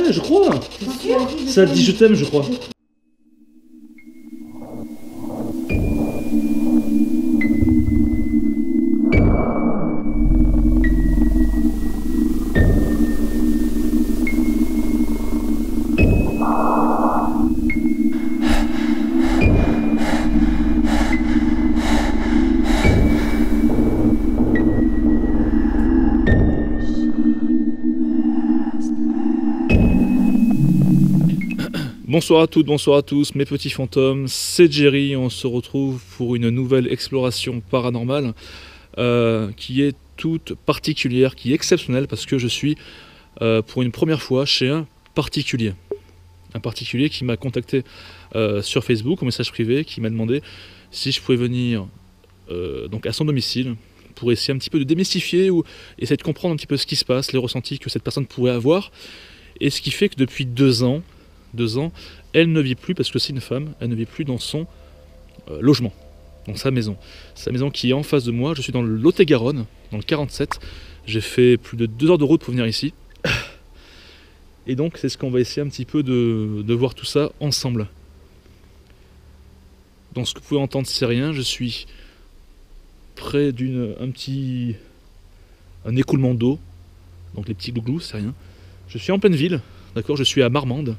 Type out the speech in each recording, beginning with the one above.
Ouais, je crois. Ça dit je t'aime, je crois. Bonsoir à toutes, bonsoir à tous, mes petits fantômes, c'est Jerry, on se retrouve pour une nouvelle exploration paranormale qui est toute particulière, qui est exceptionnelle parce que je suis pour une première fois chez un particulier qui m'a contacté sur Facebook en message privé, qui m'a demandé si je pouvais venir donc à son domicile pour essayer un petit peu de démystifier ou essayer de comprendre un petit peu ce qui se passe, les ressentis que cette personne pourrait avoir, et ce qui fait que depuis 2 ans, elle ne vit plus, parce que c'est une femme, elle ne vit plus dans son logement, dans sa maison qui est en face de moi. Je suis dans le Lot-et-Garonne, dans le 47, j'ai fait plus de 2 heures de route pour venir ici, et donc c'est ce qu'on va essayer un petit peu de voir tout ça ensemble. Donc ce que vous pouvez entendre, c'est rien, je suis près un écoulement d'eau, donc les petits glouglous, c'est rien. Je suis en pleine ville, d'accord, je suis à Marmande.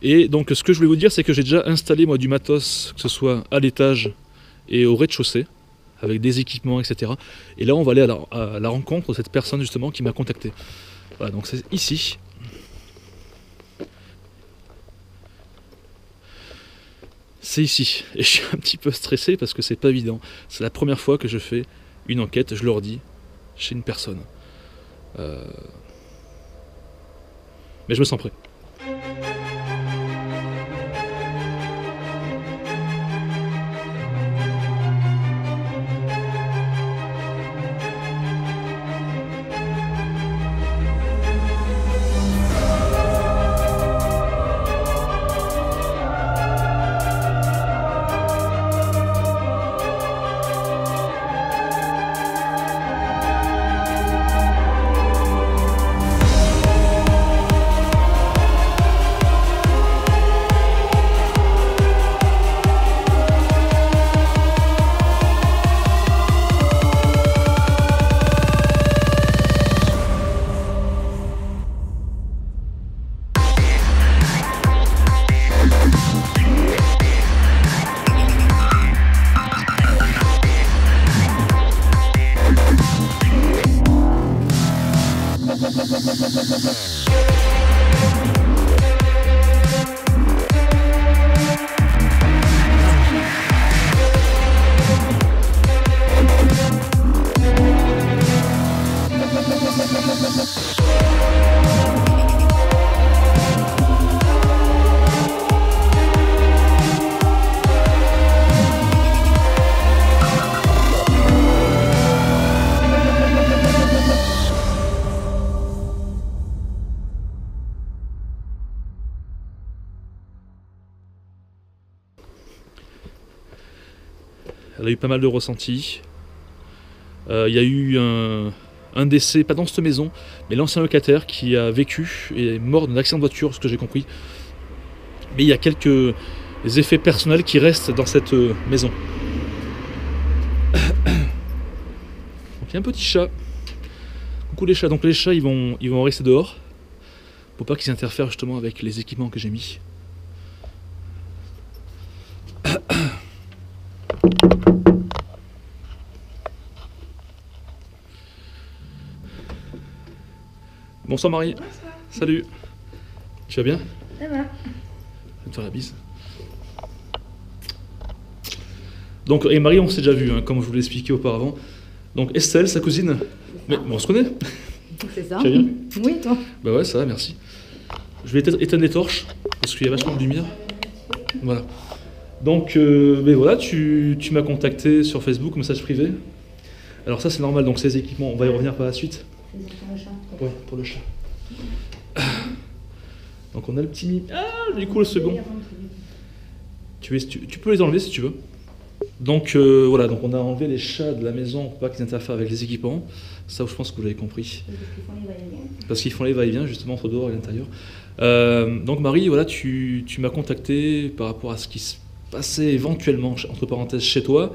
Et donc ce que je voulais vous dire, c'est que j'ai déjà installé moi du matos, que ce soit à l'étage et au rez-de-chaussée, avec des équipements, etc. Et là on va aller à la rencontre de cette personne justement qui m'a contacté. Voilà, donc c'est ici. C'est ici. Et je suis un petit peu stressé parce que c'est pas évident. C'est la première fois que je fais une enquête, je leur dis, chez une personne. Mais je me sens prêt. Elle a eu pas mal de ressentis. Il y a eu un décès, pas dans cette maison, mais l'ancien locataire qui a vécu et est mort d'un accident de voiture, ce que j'ai compris. Mais il y a quelques effets personnels qui restent dans cette maison. Donc il y a un petit chat. Coucou les chats. Donc les chats ils vont rester dehors pour pas qu'ils interfèrent justement avec les équipements que j'ai mis. Bonsoir Marie. Bonsoir. Salut. Tu vas bien? Ça va. Je vais te faire la bise. Donc, et Marie, on s'est déjà vu, hein, comme je vous l'ai expliqué auparavant. Donc Estelle, sa cousine. Mais bon, on se connaît? C'est ça. Tu vas bien? Oui, toi. Bah ouais, ça va, merci. Je vais éteindre les torches, parce qu'il y a vachement de lumière. Voilà. Donc, mais voilà, tu m'as contacté sur Facebook, message privé. Alors ça, c'est normal, donc ces équipements, on va y revenir par la suite. Pour le chat. Ouais, pour le chat. Donc on a le petit... Ah, du coup, le second. Tu peux les enlever si tu veux. Donc voilà, donc on a enlevé les chats de la maison pour pas qu'ils interfèrent avec les équipements. Ça, je pense que vous l'avez compris. Parce qu'ils font les va-et-vient. Parce qu'ils font les va-et-vient justement entre dehors et l'intérieur. Donc Marie, voilà, tu m'as contacté par rapport à ce qui se passait éventuellement, entre parenthèses, chez toi.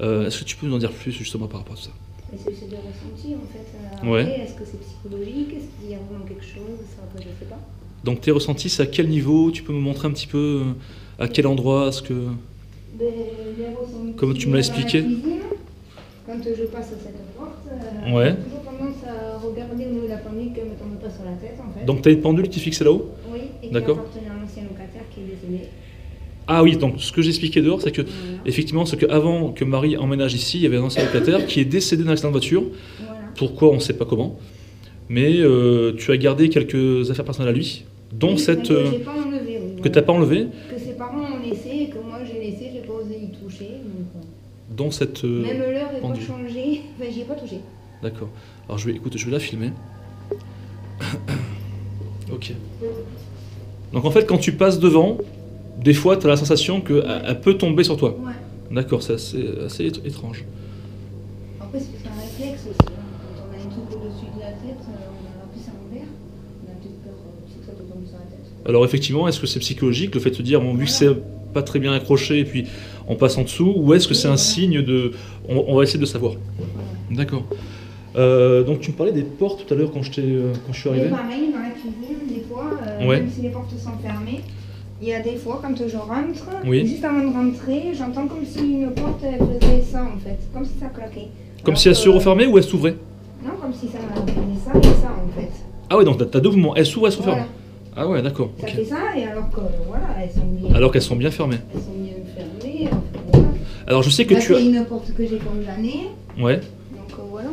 Est-ce que tu peux nous en dire plus justement par rapport à tout ça? Est-ce que c'est des ressentis en fait? Ouais. Après, est-ce que c'est psychologique? Est-ce qu'il y a vraiment quelque chose? Ça, après, je sais pas. Donc tes ressentis, c'est à quel niveau? Tu peux me montrer un petit peu à quel endroit? Est-ce que... Les ressentis Comme tu me l'as expliqué. dans la cuisine, quand je passe à cette porte, Ouais. j'ai toujours tendance à regarder au niveau de la pendule qu'elle ne me tombe pas sur la tête en fait. Donc tu as une pendule qui est fixée là-haut? Oui, et qui D'accord. appartenait à un ancien locataire qui est décédé. Ah oui, donc ce que j'expliquais dehors, c'est que Voilà. effectivement, c'est qu'avant que Marie emménage ici, il y avait un ancien locataire qui est décédé d'un accident de voiture. Voilà. Pourquoi, on ne sait pas comment. Mais tu as gardé quelques affaires personnelles à lui, dont Oui, cette... mais que j'ai pas enlevé, oui, que voilà. tu n'as pas enlevée, Que ses parents ont laissé et que moi j'ai laissé, j'ai pas osé y toucher. Donc, dont cette... même l'heure n'est pas pendule. changée, enfin j'y ai pas touché. D'accord. Alors écoute, je vais la filmer. Ok. Donc en fait, quand tu passes devant, des fois, tu as la sensation qu'elle peut tomber sur toi. Ouais. D'accord, c'est assez étrange. Après, c'est un réflexe aussi. Hein. Quand on a une truc au-dessus de la tête, on a plus à l'envers. On a peut-être peur que ça te tombe sur la tête. Alors effectivement, est-ce que c'est psychologique, le fait de te dire, bon, vu que c'est pas très bien accroché, et puis on passe en dessous, ou est-ce que c'est un signe de... On va essayer de savoir. Voilà. D'accord. Donc tu me parlais des portes tout à l'heure quand je suis Et arrivé. pareil, dans la cuisine, des fois, Ouais. même si les portes sont fermées, il y a des fois, quand je rentre, Oui. juste avant de rentrer, j'entends comme si une porte elle faisait ça en fait, comme si ça claquait. Comme Alors si elle que- se refermait ou elle s'ouvrait? Non, comme si ça faisait ça et ça en fait. Ah ouais, donc t'as deux mouvements, elle s'ouvre, elle se referme. Voilà. Ah ouais, d'accord. Ça Ok. fait ça et alors que voilà, elles sont bien. Alors qu'elles sont bien fermées. Elles sont bien fermées. Enfin, voilà. Alors je sais que Là, tu as... c'est une porte que j'ai condamnée, Ouais. donc voilà.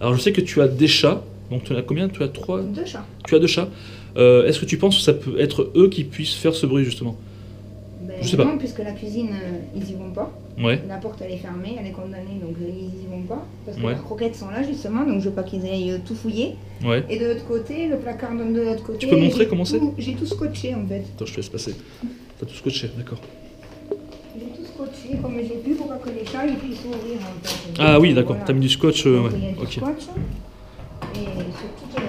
Alors je sais que tu as des chats. Donc tu en as combien? Tu as 3? 2 chats. Tu as 2 chats. Est-ce que tu penses que ça peut être eux qui puissent faire ce bruit justement? Ben, Je sais pas. non, puisque la cuisine, ils y vont pas. Ouais. La porte elle est fermée, elle est condamnée, donc ils y vont pas. Parce que Ouais. les croquettes sont là justement, donc je veux pas qu'ils aillent tout fouiller. Ouais. Et de l'autre côté, le placard donne de l'autre côté. Tu peux montrer j'ai comment c'est? J'ai tout scotché en fait. Attends, je te laisse passer. T'as tout scotché, d'accord. J'ai tout scotché comme j'ai pu pour pas que les chats ils puissent ouvrir en fait. Ah oui, d'accord. Voilà. T'as mis du scotch. Donc, Ouais. il y a du Ok. scotch. Et sur toutes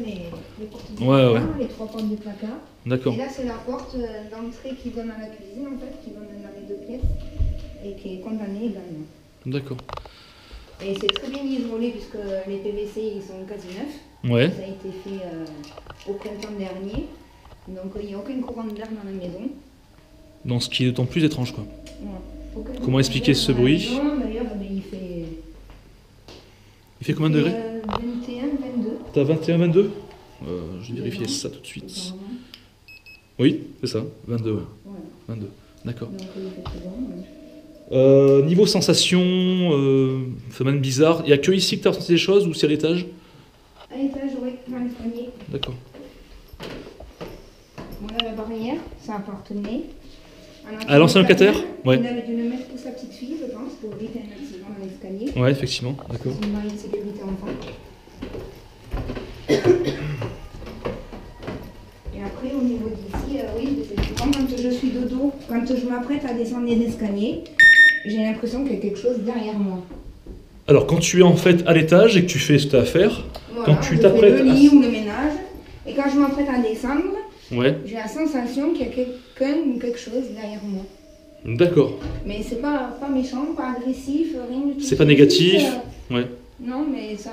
les portes du Ouais, placard, ouais. les 3 portes du placard. D'accord. Et là, c'est la porte d'entrée qui donne à la cuisine, en fait, qui donne dans les 2 pièces, et qui est condamnée également. D'accord. Et c'est très bien isolé, puisque les PVC, ils sont quasi neufs. Ouais. Ça a été fait au printemps dernier. Donc, il n'y a aucun courant d'air dans la maison. Donc ce qui est d'autant plus étrange quoi. Voilà. Aucun Comment courant expliquer d'air ce dans la bruit? maison. D'ailleurs, ben, il fait... Il fait combien de degrés? 21, 22. T'as 21, 22? Je vais vérifier ça tout de suite. Apparemment. Oui, c'est ça. 22, ouais. Voilà. 22. D'accord. Donc, il fait très bon. Niveau sensation, phénomène bizarre, il n'y a que ici que tu as ressenti des choses ou c'est à l'étage? À l'étage, oui, dans l'escalier. D'accord. Voilà la barrière, ça appartenait À l'ancien locataire? Ouais. Il avait dû le mettre pour sa petite fille, je pense, pour éviter un accident dans l'escalier. Ouais, effectivement, d'accord. C'est une barrière de sécurité enfant. Et après, au niveau d'ici, oui, effectivement, quand je suis de dos, quand je m'apprête à descendre les escaliers, j'ai l'impression qu'il y a quelque chose derrière moi. Alors, quand tu es en fait à l'étage et que tu fais ce que tu as à faire, Voilà, quand tu je fais t'apprêtes le à... lit ou le ménage, et quand je m'apprête à descendre, Ouais, j'ai la sensation qu'il y a quelqu'un ou quelque chose derrière moi. d'accord. Mais c'est pas méchant, pas agressif, rien du tout. C'est pas négatif? juste, Ouais. non, mais ça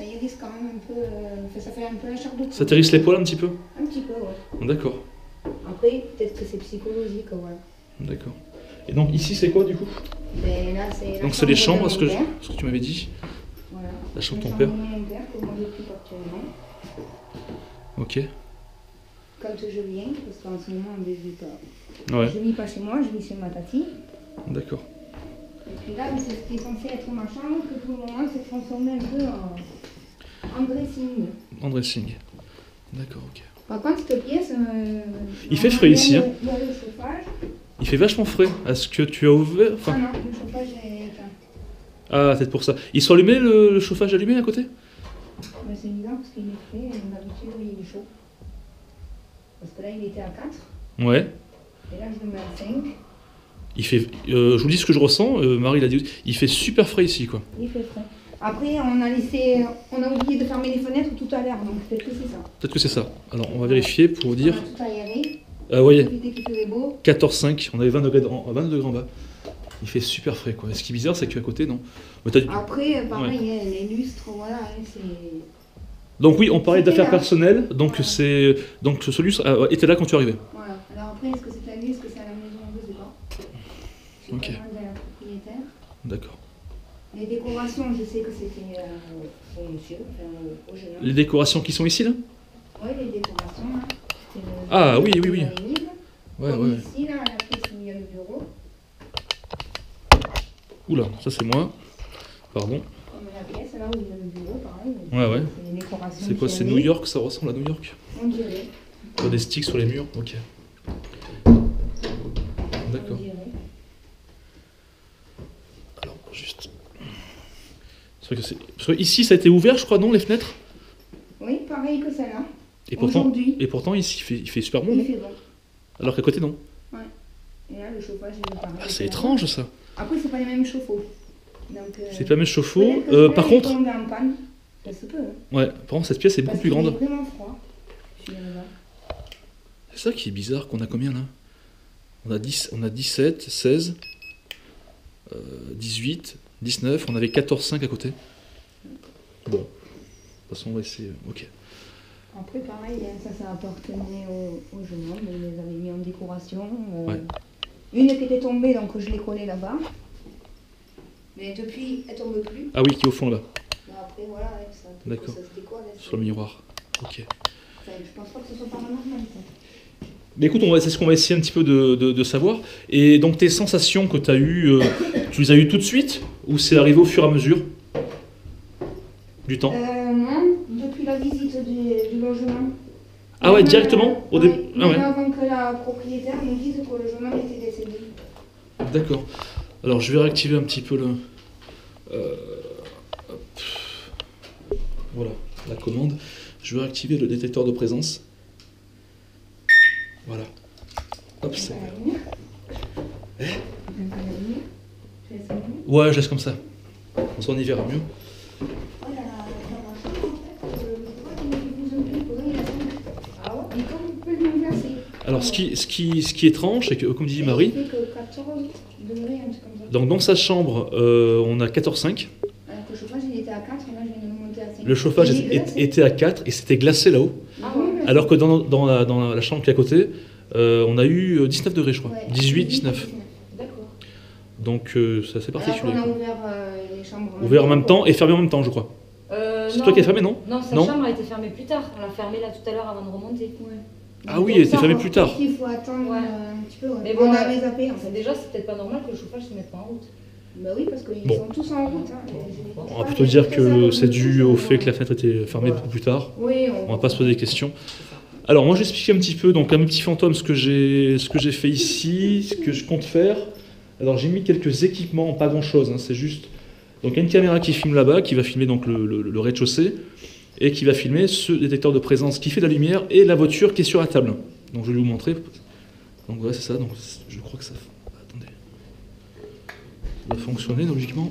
hérisse quand même un peu. Ça fait un peu la chair de poule. Ça t'hérisse les poils un petit peu? Un petit peu, ouais. D'accord. Après, peut-être que c'est psychologique, voilà. D'accord. Et donc ici c'est quoi du coup? Mais là, c'est la Donc c'est les chambre chambres, de mon père. ce que tu m'avais dit? Voilà. La chambre de La ton père? de mon père, que moi j'occupe actuellement. Ok. Quand je viens, parce qu'en ce moment, on ne vit pas. Ouais, Je vis pas chez moi, je vis chez ma tati. d'accord. Et puis là, c'est ce qui est censé être ma chambre, que pour le moment, s'est transformé un peu en dressing. En dressing. D'accord, ok. Par contre, cette pièce. Il fait frais ici, hein. Il y a le chauffage. Il fait vachement frais. Est-ce que tu as ouvert? Ah Enfin... non, le chauffage est éteint. Ah, peut-être pour ça. Ils sont allumés, le chauffage allumé à côté? Mais c'est bizarre parce qu'il est frais et d'habitude il est chaud. Parce que là il était à 4 Ouais. et là je le mets à 5. Il fait, je vous dis ce que je ressens, Marie l'a dit, il fait super frais ici, quoi. Il fait frais. Après, on a oublié de fermer les fenêtres tout à l'heure, donc peut-être que c'est ça. Peut-être que c'est ça. Alors, on va vérifier pour vous dire. On a tout aéré. Vous voyez, Éviter qu'il faisait beau. 14,5, on avait 20 degrés en bas. Il fait super frais, quoi. Et ce qui est bizarre, c'est qu'à côté, non. Mais Après, pareil, les lustres, voilà, c'est... Donc oui, on parlait C'était d'affaires là. personnelles, donc Voilà. donc ce lustre était là quand tu arrivais. Voilà. Alors après, est-ce que c'est à lui, est-ce que c'est à la maison, je sais pas. J'ai Ok. pas demandé à la propriétaire. D'accord. Les décorations, je sais que c'était au monsieur, au jeune homme. Les décorations qui sont ici, là? Oui, les décorations, là. C'était le- Ah oui, oui, oui. la livre. Ouais, Comme ouais. ici, là, la pièce où il y a le bureau. Oula, ça c'est moi. Pardon. Comme la pièce, là où il y a le bureau, pareil. Ouais, ouais. C'est les décorations. C'est quoi? qu'il y C'est avait. New York? Ça ressemble à New York? On dirait. Pas des sticks sur les murs? Ok. D'accord. On dirait. Alors, juste. C'est vrai que parce que ici, ça a été ouvert, je crois, non, les fenêtres? Oui, pareil que celle-là. Et pourtant ici, il fait super bon, Il non? fait bon. Alors qu'à côté, non. Et là, le chauffage, il est pareil. Ah, c'est étrange, ça. Après, c'est pas les mêmes chauffe-eau. Donc, C'est pas le même chauffe-eau. peut-être que celui-là, Par il contre, tombe en panne. Ça se peut. Hein. ouais, par contre, cette pièce est beaucoup Parce plus qu'il grande. est vraiment froid. Celui-là, là. C'est ça qui est bizarre, qu'on a combien là? On a 17, 16, 18, 19, on avait 14,5 à côté. Bon, de toute façon, on va essayer. Ok. Après, pareil, hein, ça appartenait au jeune homme. Il les avait mis en décoration. Ouais. Une qui était tombée, donc je l'ai collée là-bas. Mais depuis, elle tombe plus. Ah oui, qui est au fond là, Mais après, voilà, hein, ça, D'accord. ça se décolle. hein, sur le miroir. Ok. Enfin, je pense pas que ce soit paranormal, ça. Mais écoute, c'est ce qu'on va essayer un petit peu de savoir. Et donc, tes sensations que tu as eues, tu les as eues tout de suite? Ou c'est arrivé au fur et à mesure du temps? Non, depuis la visite du logement. Ah ouais, Même, directement au début. Ah même ouais. avant que la propriétaire nous dise que le jeune homme était décédé. D'accord. Alors, je vais réactiver un petit peu le. Hop. Voilà, la commande. Je vais réactiver le détecteur de présence. Voilà. Hop, c'est. Ouais, je laisse comme ça. On y verra mieux. Alors, ce qui est étrange, c'est que, comme dit Marie, donc dans sa chambre, on a 14,5. Alors que le chauffage il était à 4, là je viens de le monter à 5. Le chauffage était à 4 et c'était glacé là-haut. Ah oui, mais Alors que dans la chambre qui est à côté, on a eu 19 degrés, je crois. ouais, 18, 19. D'accord. Donc c'est assez particulier. Alors qu'on a quoi. ouvert les chambres Ouvert en même temps et fermé en même temps, je crois. C'est Non. toi qui as fermé, non? Non, sa Non. chambre a été fermée plus tard. On l'a fermée là tout à l'heure avant de remonter. Ouais. Ah oui, elle était fermée plus tard. Il faut attendre Ouais. un petit peu. Ouais. Mais bon, on avait zappé en C'est fait. déjà, c'est peut-être pas normal que le chauffage se mette pas en route. Bah oui, parce qu'ils Bon. sont tous en route. Hein. On va plutôt dire que c'est dû au fait que la fenêtre était fermée beaucoup plus tard. Oui, On va pas se poser des questions. Alors moi je vais expliquer un petit peu, donc à mes petits fantômes, ce que j'ai fait ici, ce que je compte faire. Alors j'ai mis quelques équipements, pas grand chose, c'est juste. Donc il y a une caméra qui filme là-bas, qui va filmer donc le rez-de-chaussée, et qui va filmer ce détecteur de présence qui fait de la lumière et la voiture qui est sur la table. Donc je vais vous montrer. Donc voilà, c'est ça, donc je crois que ça. Attendez. Ça va fonctionner logiquement.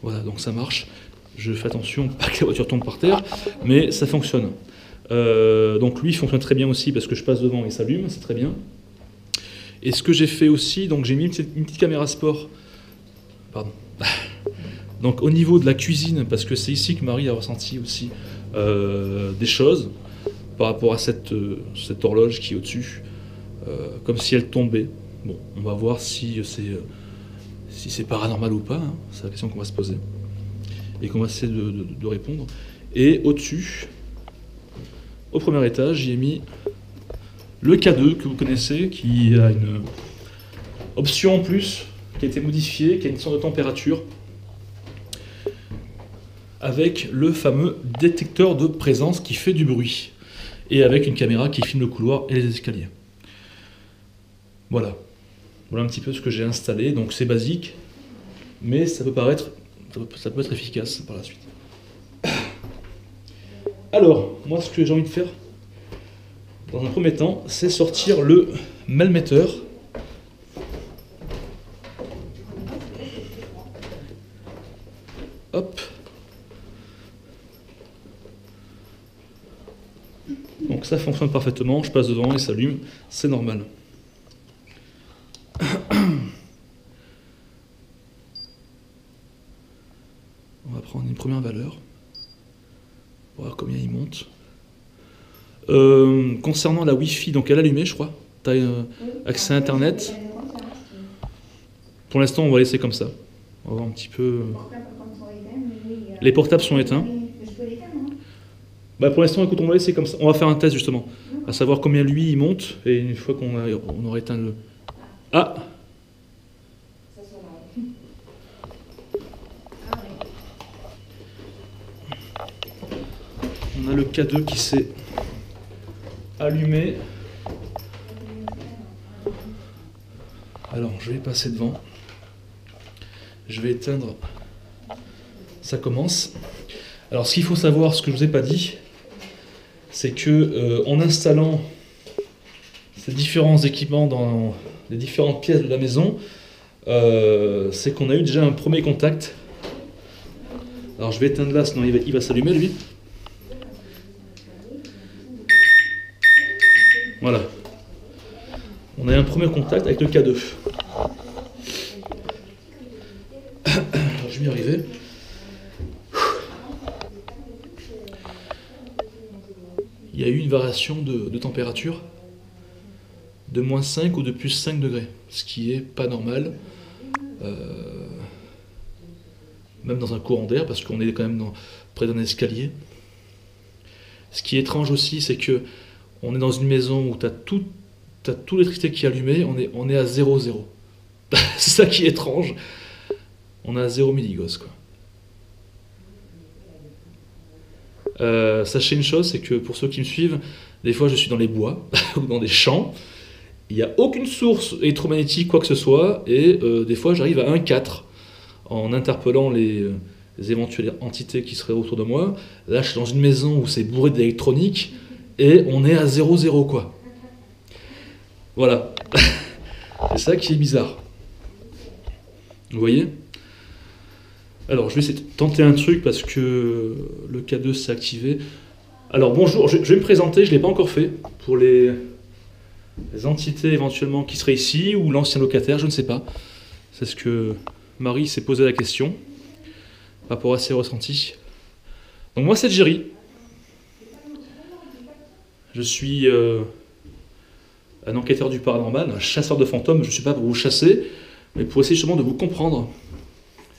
Voilà, donc ça marche. Je fais attention, pas que la voiture tombe par terre, mais ça fonctionne. Donc lui il fonctionne très bien aussi parce que je passe devant et il s'allume, c'est très bien. Et ce que j'ai fait aussi, donc j'ai mis une petite caméra sport. Pardon. Donc au niveau de la cuisine, parce que c'est ici que Marie a ressenti aussi des choses par rapport à cette horloge qui est au-dessus, comme si elle tombait. Bon, on va voir si c'est paranormal ou pas, hein. C'est la question qu'on va se poser. Et qu'on va essayer de répondre. Et au-dessus, au premier étage, j'y ai mis le K2 que vous connaissez, qui a une option en plus, qui a été modifiée, qui a une sorte de température, avec le fameux détecteur de présence qui fait du bruit, et avec une caméra qui filme le couloir et les escaliers. Voilà. Voilà un petit peu ce que j'ai installé, donc c'est basique, mais ça peut être efficace par la suite. Alors, moi ce que j'ai envie de faire, dans un premier temps, c'est sortir le malmetteur. ça fonctionne parfaitement, je passe devant, il s'allume, c'est normal. On va prendre une première valeur, pour voir combien il monte. Concernant la Wi-Fi, donc elle est allumée, je crois. Tu as accès à Internet. Pour l'instant, on va laisser comme ça. On va voir un petit peu. Les portables sont éteints. Bah pour l'instant, écoute, on va laisser comme ça. On va faire un test justement, à savoir combien lui il monte, et une fois on aura éteint le. Ah. On a le K2 qui s'est allumé. Alors, je vais passer devant. Je vais éteindre. Ça commence. Alors, ce qu'il faut savoir, ce que je vous ai pas dit, c'est que en installant ces différents équipements dans les différentes pièces de la maison, c'est qu'on a eu déjà un premier contact. Alors, je vais éteindre là, sinon il va s'allumer lui. Voilà. On a eu un premier contact avec le K2. Alors, je vais y arriver. Il y a eu une variation de température de -5 ou de +5 degrés, ce qui est pas normal, même dans un courant d'air, parce qu'on est quand même près d'un escalier. Ce qui est étrange aussi, c'est que on est dans une maison où tu as toute l'électricité qui est allumée, on est à 0,0. C'est ça qui est étrange. On est à 0 milligauss, quoi. Sachez une chose, c'est que pour ceux qui me suivent, des fois je suis dans les bois ou dans des champs, il n'y a aucune source électromagnétique, quoi que ce soit, et des fois j'arrive à 1,4 en interpellant les éventuelles entités qui seraient autour de moi. Là je suis dans une maison où c'est bourré d'électronique, et on est à 0,0, quoi. Voilà. C'est ça qui est bizarre. Vous voyez ? Alors, je vais essayer de tenter un truc parce que le K2 s'est activé. Alors, bonjour, je vais me présenter, je ne l'ai pas encore fait. Pour les entités éventuellement qui seraient ici, ou l'ancien locataire, je ne sais pas. C'est ce que Marie s'est posé la question, par rapport à ses ressentis. Donc moi, c'est Jerry. Je suis un enquêteur du paranormal, un chasseur de fantômes. Je ne suis pas pour vous chasser, mais pour essayer justement de vous comprendre.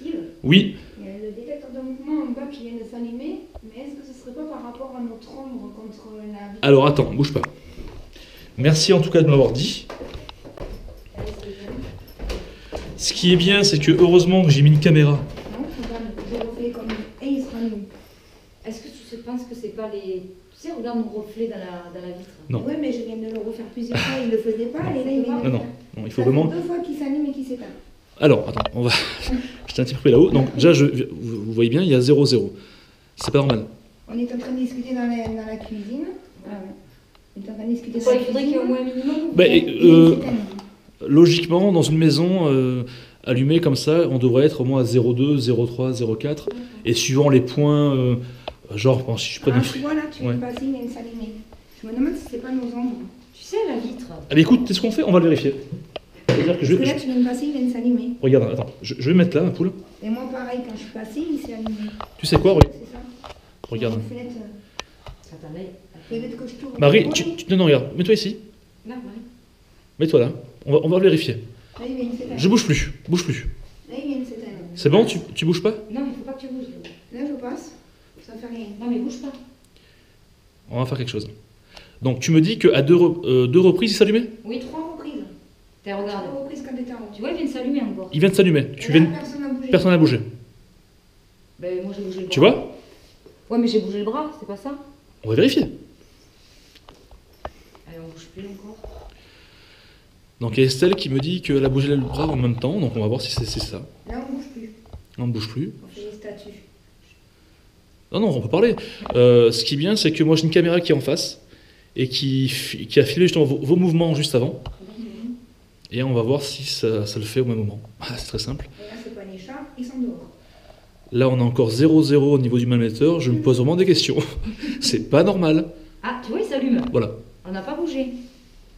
Steve, oui. il y a le détecteur de mouvement en bas qui vient de s'allumer, mais est-ce que ce serait pas par rapport à notre ombre contre la vie? Alors attends, bouge pas. Merci en tout cas de m'avoir dit. Ce qui est bien, c'est que heureusement que j'ai mis une caméra. Non, regarde, je refais comme... Et il se rallume. Est-ce que tu penses que c'est pas les... Tu sais, regarde nos reflets dans la vitre. Non. Oui, mais je viens de le refaire plusieurs fois, il ne le faisait pas, et là il vient de le Non, faire. il faut Ça fait vraiment... 2 fois qu'il s'allume et qu'il s'éteint. Alors, attends, on va... Je t'ai un petit peu pris là-haut. Donc déjà, vous voyez bien, il y a 0,0. C'est pas normal. On est en train de discuter dans la cuisine. On est en train de discuter dans Il la faudrait qu'il y ait au moins un minimum. Ben, Il s'éteint. Logiquement, dans une maison allumée comme ça, on devrait être au moins à 0,2, 0,3, 0,4. Et suivant les points, genre, bon, si je prends un... Tu vois là, tu viens de passer, il vient de s'allumer. Je me demande si c'est pas nos ombres. Tu sais, la vitre. Allez, écoute, c'est ce qu'on fait, on va le vérifier. C'est-à-dire que Parce que là, tu viens de passer, il vient de s'allumer. Regarde, attends, je vais mettre là, ma poule. Et moi, pareil, quand je suis passée, il s'est allumé. Tu sais quoi, regarde. C'est ça. Regarde. Une fenêtre, fenêtre que je tourne. Marie, non, regarde, mets-toi ici. Là, Marie. Mets-toi là. On va vérifier. Là, il vient de s'éteindre. Je bouge plus. Là, il vient de s'éteindre. C'est bon, tu bouges pas? Non, mais faut pas que tu bouges. Là, je passe. Ça fait rien. Non, mais bouge pas. On va faire quelque chose. Donc, tu me dis qu'à deux reprises, il s'allumait? Oui, 3 reprises. t'es regardé. 3 reprises quand t'étais en haut. Tu vois, il vient de s'allumer encore. Il vient de s'allumer. Et là, personne n'a bougé. Personne n'a bougé. Ben, moi, j'ai bougé le bras. Tu vois? Ouais, mais j'ai bougé le bras, c'est pas ça? On va vérifier. Allez, on bouge plus encore. Donc, il y a Estelle qui me dit qu'elle a bougé le bras en même temps. Donc, on va voir si c'est ça. Là, on bouge plus. On ne bouge plus. On fait les statues. Non, on peut parler. Ce qui est bien, c'est que moi, j'ai une caméra qui est en face et qui a filmé justement vos mouvements juste avant. Et on va voir si ça le fait au même moment. Ah, c'est très simple. Et là, c'est pas les chats, ils sont dehors. Là, on a encore 0,0 au niveau du manomètre. Je me pose vraiment des questions. C'est pas normal. Ah, tu vois, il s'allume. allume. Voilà. On n'a pas bougé.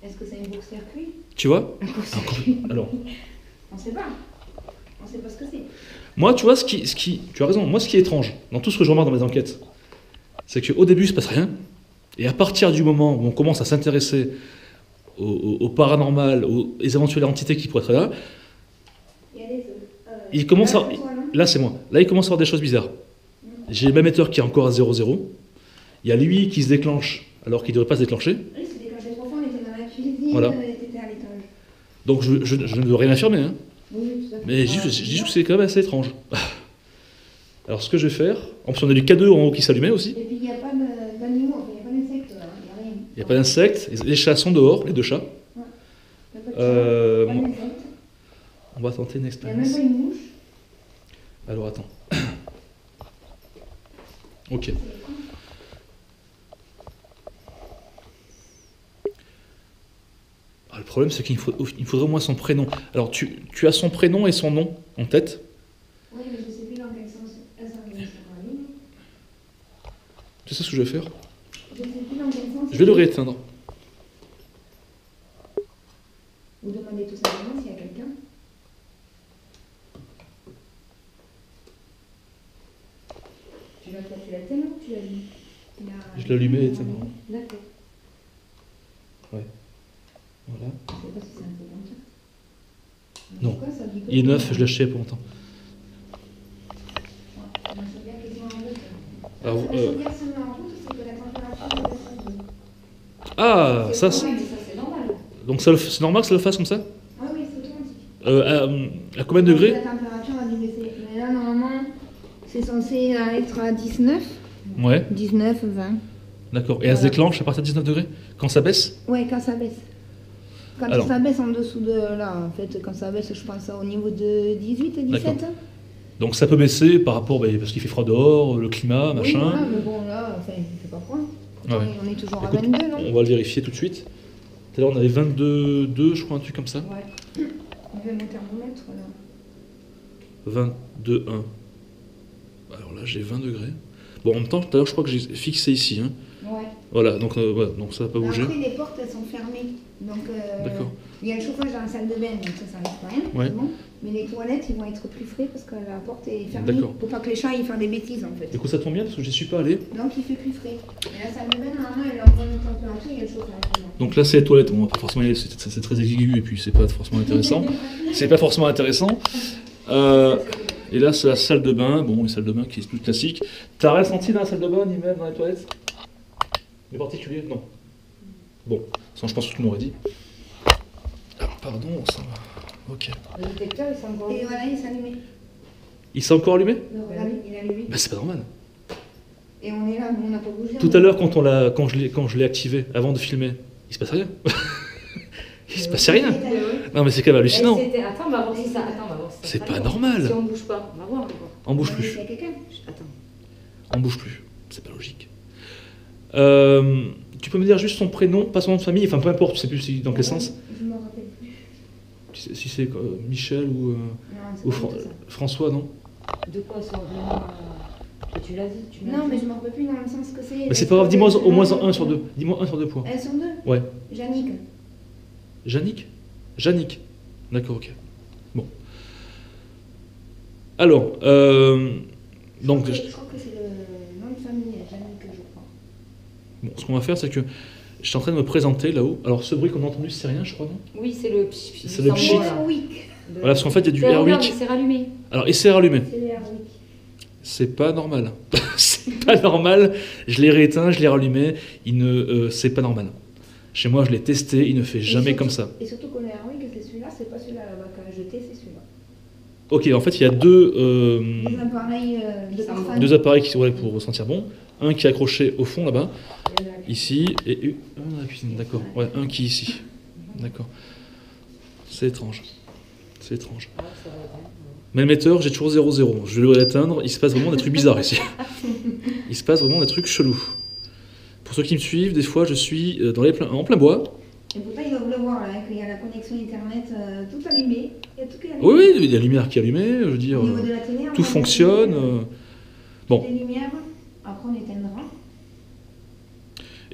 Est-ce que c'est un court-circuit? Tu vois? Un court-circuit. Alors, On sait pas. On sait pas ce que c'est. moi, tu vois, tu as raison, moi, ce qui est étrange, dans tout ce que je remarque dans mes enquêtes, c'est qu'au début, il se passe rien, et à partir du moment où on commence à s'intéresser au paranormal, aux éventuelles entités qui pourraient être là, Il y a des il commence à... c'est toi, non? Là, c'est moi. Là, il commence à avoir des choses bizarres. J'ai le émetteur qui est encore à 0,0. Il y a lui qui se déclenche alors qu'il ne devrait pas se déclencher. Oui, c'est déclenché trop fort, on était dans la cuisine, Voilà. t'étais à l'étage. Donc, je ne veux rien affirmer, hein. Oui, tout à fait. Mais je dis juste que c'est quand même assez étrange. Alors, ce que je vais faire... En plus, on a du K2 en haut qui s'allumait aussi. Et puis il n'y a pas d'animaux, il n'y a pas d'insectes là, il n'y a rien. Il n'y a pas d'insectes. Les chats sont dehors, les deux chats. Il n'y a pas de Euh, chat, pas d'insectes. On va tenter une Il n'y a même expérience. pas une mouche. Alors, attends. Ok. Ah, le problème, c'est qu'il il faudrait au moins son prénom. Alors, tu as son prénom et son nom en tête? Oui, mais je ne sais plus dans quel sens elles sont venues sur la ligne. Tu sais ce que je vais faire? Je ne sais plus dans quel sens. Je vais le rééteindre. Vous demandez tout simplement s'il y a quelqu'un. Tu l'as placé la télé ou tu l'as mis? Je l'ai allumé et éteint. D'accord. Voilà. Je ne sais pas si c'est un peu comme ça. Non. Pourquoi ça dit Il est neuf, je l'ai acheté il y a pas longtemps. La chaudière qui se met en route. Alors, La chaudière se met en route, c'est que la température est descendue. ah, ça, Oui, mais ça c'est normal. donc c'est normal que ça le fasse comme ça? Ah oui, c'est automatique. À combien de degrés? La température a dû baisser. Mais là, normalement, c'est censé être à 19. Ouais, 19, 20. d'accord. Et elle se déclenche à partir de 19 degrés? Quand ça baisse? Ouais, quand ça baisse. Quand Alors. ça baisse en dessous de là, en fait, quand ça baisse, je pense au niveau de 18, 17. D'accord. Donc ça peut baisser par rapport, parce qu'il fait froid dehors, le climat, Oui, machin. voilà, mais bon, là, enfin, il fait pas froid. Ah ouais. On est toujours à Écoute, 22, non? on va le vérifier tout de suite. Tout à l'heure, on avait 22,2, je crois, un truc comme ça. Ouais. On fait mon thermomètre, là. 22,1. Alors là, j'ai 20 degrés. Bon, en même temps, tout à l'heure, je crois que j'ai fixé ici. Hein. Ouais. Voilà, donc ça va pas bouger. Après, les portes, elles sont fermées. Donc, D'accord. il y a le chauffage dans la salle de bain, donc ça risque pas rien. Ouais. c'est bon. Mais les toilettes, ils vont être plus frais parce que la porte est fermée. D'accord. Pour pas que les chats aillent faire des bêtises, en fait. Du coup, ça tombe bien parce que je n'y suis pas allé. Donc, il fait plus frais. Et la salle de bain, normalement, elle est en bonne température, il y a le chauffage. Donc là, c'est les toilettes. Bon, pas forcément, c'est très aigu et puis c'est pas forcément intéressant. C'est pas forcément intéressant. Et là, c'est la salle de bain. Bon, une salle de bain qui est plus classique. T'as rien senti dans la salle de bain, ni même dans les toilettes? Les particuliers? Non. Bon, ça, je pense que tu m'aurais dit. Ah, pardon, ça va. Ok. Le détecteur, il s'est encore. Et voilà, il s'allumait. Il s'est encore allumé? Regardez, il est allumé. Ben, c'est pas normal. Et on est là, nous, on n'a pas bougé. Tout à l'heure, quand je l'ai activé, avant de filmer, il se passe rien. Il se passait rien. Non, mais c'est quand même hallucinant. Attends, on va voir si ça. Attends, on va voir si ça. C'est pas s'allume. normal. Si on bouge pas, on va voir. On bouge Il plus. y a quelqu'un. Attends. On bouge plus. C'est pas logique. Tu peux me dire juste son prénom, pas son nom de famille, enfin peu importe, je sais plus dans quel sens. Je me rappelle plus. Si c'est Michel ou, Non, c'est ou pas du tout ça. François, non? De quoi ça vraiment tu l'as dit, tu m'as Non, dit. mais je me rappelle plus dans le sens que c'est. Mais c'est pas grave, dis-moi au moins un sur deux. Dis-moi un sur deux points. Elles sont deux. Ouais. Yannick. Jannick. D'accord, ok. Bon. Alors, donc, Je crois que c'est le nom de famille, Yannick, je crois. bon, ce qu'on va faire, c'est que je suis en train de me présenter là-haut. Alors, ce bruit qu'on a entendu, c'est rien, je crois, non? Oui, c'est le C'est le pchit. Airwick. Voilà, parce qu'en fait, il y a du Regarde, Airwick. il s'est rallumé. Alors, il s'est rallumé. C'est le Airwick. C'est pas normal. C'est pas normal. Je l'ai rééteint, je l'ai rallumé. C'est pas normal. Chez moi, je l'ai testé, il ne fait jamais surtout- comme ça. Et surtout qu'on est Airwick, c'est celui-là, c'est pas celui-là là-bas qu'a jeté, c'est celui-là. Ok, en fait, il y a deux Des appareils de Ça parfum. deux appareils qui sont là pour sentir bon. Un qui est accroché au fond là-bas, ici, et un dans la cuisine. D'accord. Ouais, un qui est ici. D'accord. C'est étrange. C'est étrange. Ah, ça va bien. Mais l'émetteur, j'ai toujours 0,0. Je vais le rééteindre. Il se passe vraiment des trucs bizarres ici. Il se passe vraiment des trucs chelous. Pour ceux qui me suivent, des fois, je suis en plein bois. Et pourtant, ils doivent le voir là, qu'il y a la connexion internet tout allumé. Il y a tout qui est allumé. Oui, oui, il y a la lumière qui est allumée. Je veux dire, Au niveau de la télé, on tout va fonctionne. mettre Bon. Les lumières, après on éteindra.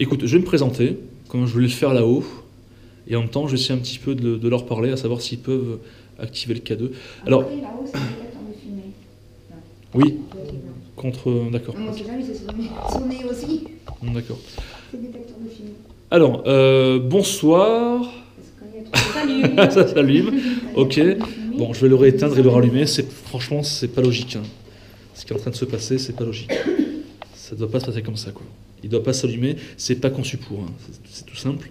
Écoute, je vais me présenter, comme je voulais le faire là-haut, et en même temps, je vais essayer un petit peu de leur parler, à savoir s'ils peuvent activer le K2. Alors, Après, là-haut, c'est le détecteur de fumée. oui, d'accord. Moi, c'est jamais, c'est sonné aussi. D'accord. C'est le détecteur de fumée. Alors, bonsoir. Salut. Ça s'allume. Ok. Bon, je vais le rééteindre et le rallumer. Franchement, c'est pas logique. Hein. Ce qui est en train de se passer, c'est pas logique. Ça doit pas se passer comme ça, quoi. Il doit pas s'allumer. C'est pas conçu pour. Hein. C'est tout simple.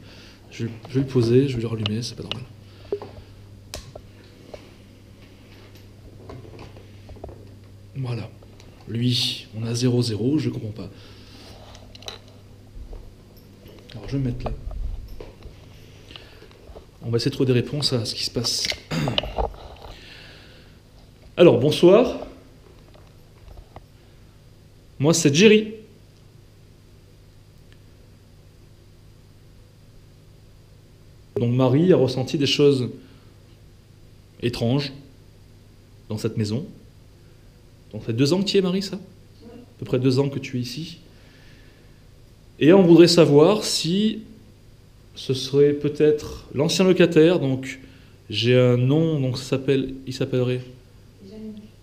Je vais le poser, je vais le rallumer. C'est pas normal. Voilà. Lui, on a 0,0. Je comprends pas. Alors, je vais me mettre là. On va essayer de trouver des réponses à ce qui se passe. Alors, bonsoir. Moi, c'est Jerry. Donc, Marie a ressenti des choses étranges dans cette maison. Donc, ça fait 2 ans que tu y es, Marie, ça ? À peu près 2 ans que tu es ici. Et on voudrait savoir si ce serait peut-être l'ancien locataire, donc j'ai un nom, donc il s'appellerait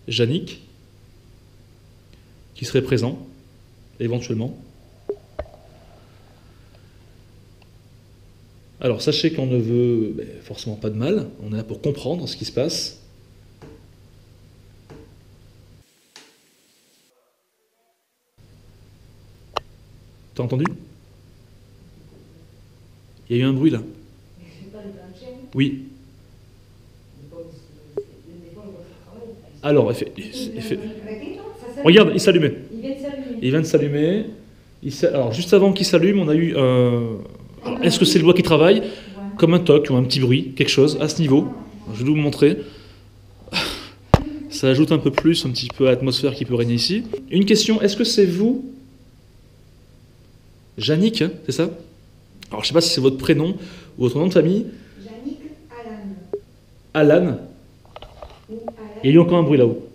Yannick, qui serait présent, éventuellement. Alors sachez qu'on ne veut forcément pas de mal, on est là pour comprendre ce qui se passe. T'as entendu ? Il y a eu un bruit là. Oui. Alors, regarde, il s'allumait. Il vient de s'allumer. Alors, juste avant qu'il s'allume, on a eu est-ce que c'est le bois qui travaille ? Comme un toc ou un petit bruit, quelque chose, à ce niveau. Je vais vous montrer. Ça ajoute un peu plus, un petit peu à l'atmosphère qui peut régner ici. Une question, est-ce que c'est vous, Yannick, hein, c'est ça ? Alors, je ne sais pas si c'est votre prénom ou votre nom de famille. Yannick Alan. Alan. Il y a eu encore un bruit là-haut.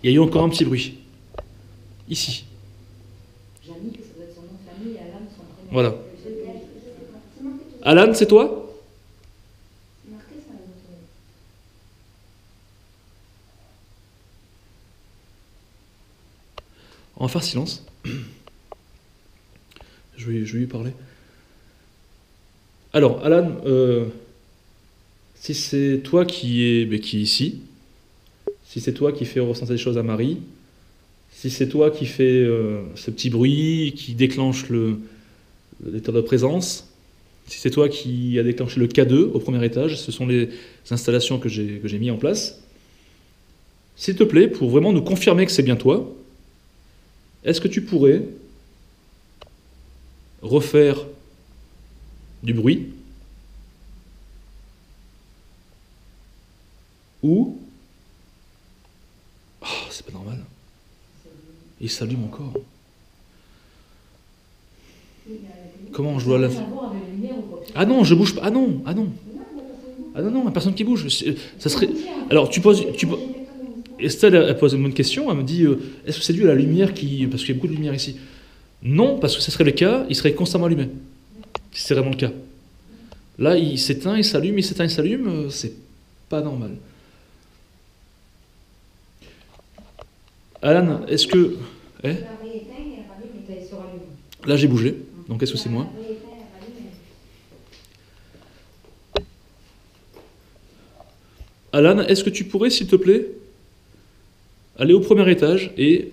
Il y a eu encore un petit bruit. Ici. Yannick, ça doit être son nom de famille, Alan, son prénom. Voilà. Alan, c'est toi ? C'est marqué ça, On va faire silence. Je vais lui parler. Alors, Alan, si c'est toi qui est ici, si c'est toi qui fais ressentir des choses à Marie, si c'est toi qui fais ce petit bruit, qui déclenche l'état de présence, si c'est toi qui a déclenché le K2 au premier étage, ce sont les installations que j'ai mis en place, s'il te plaît, pour vraiment nous confirmer que c'est bien toi, est-ce que tu pourrais refaire du bruit ou c'est pas normal, il s'allume encore. Comment je dois la faire? Ah non, je bouge pas. Ah non, la personne qui bouge. Ça serait. Alors Estelle, elle pose une bonne question. Elle me dit est-ce que c'est dû à la lumière parce qu'il y a beaucoup de lumière ici? Non, parce que ce serait le cas, il serait constamment allumé. Si c'est vraiment le cas. Là, il s'éteint, il s'allume, il s'éteint, il s'allume, c'est pas normal. Alan, est-ce que... Là, j'ai bougé, donc est-ce que c'est moi? Alan, est-ce que tu pourrais, s'il te plaît, aller au premier étage et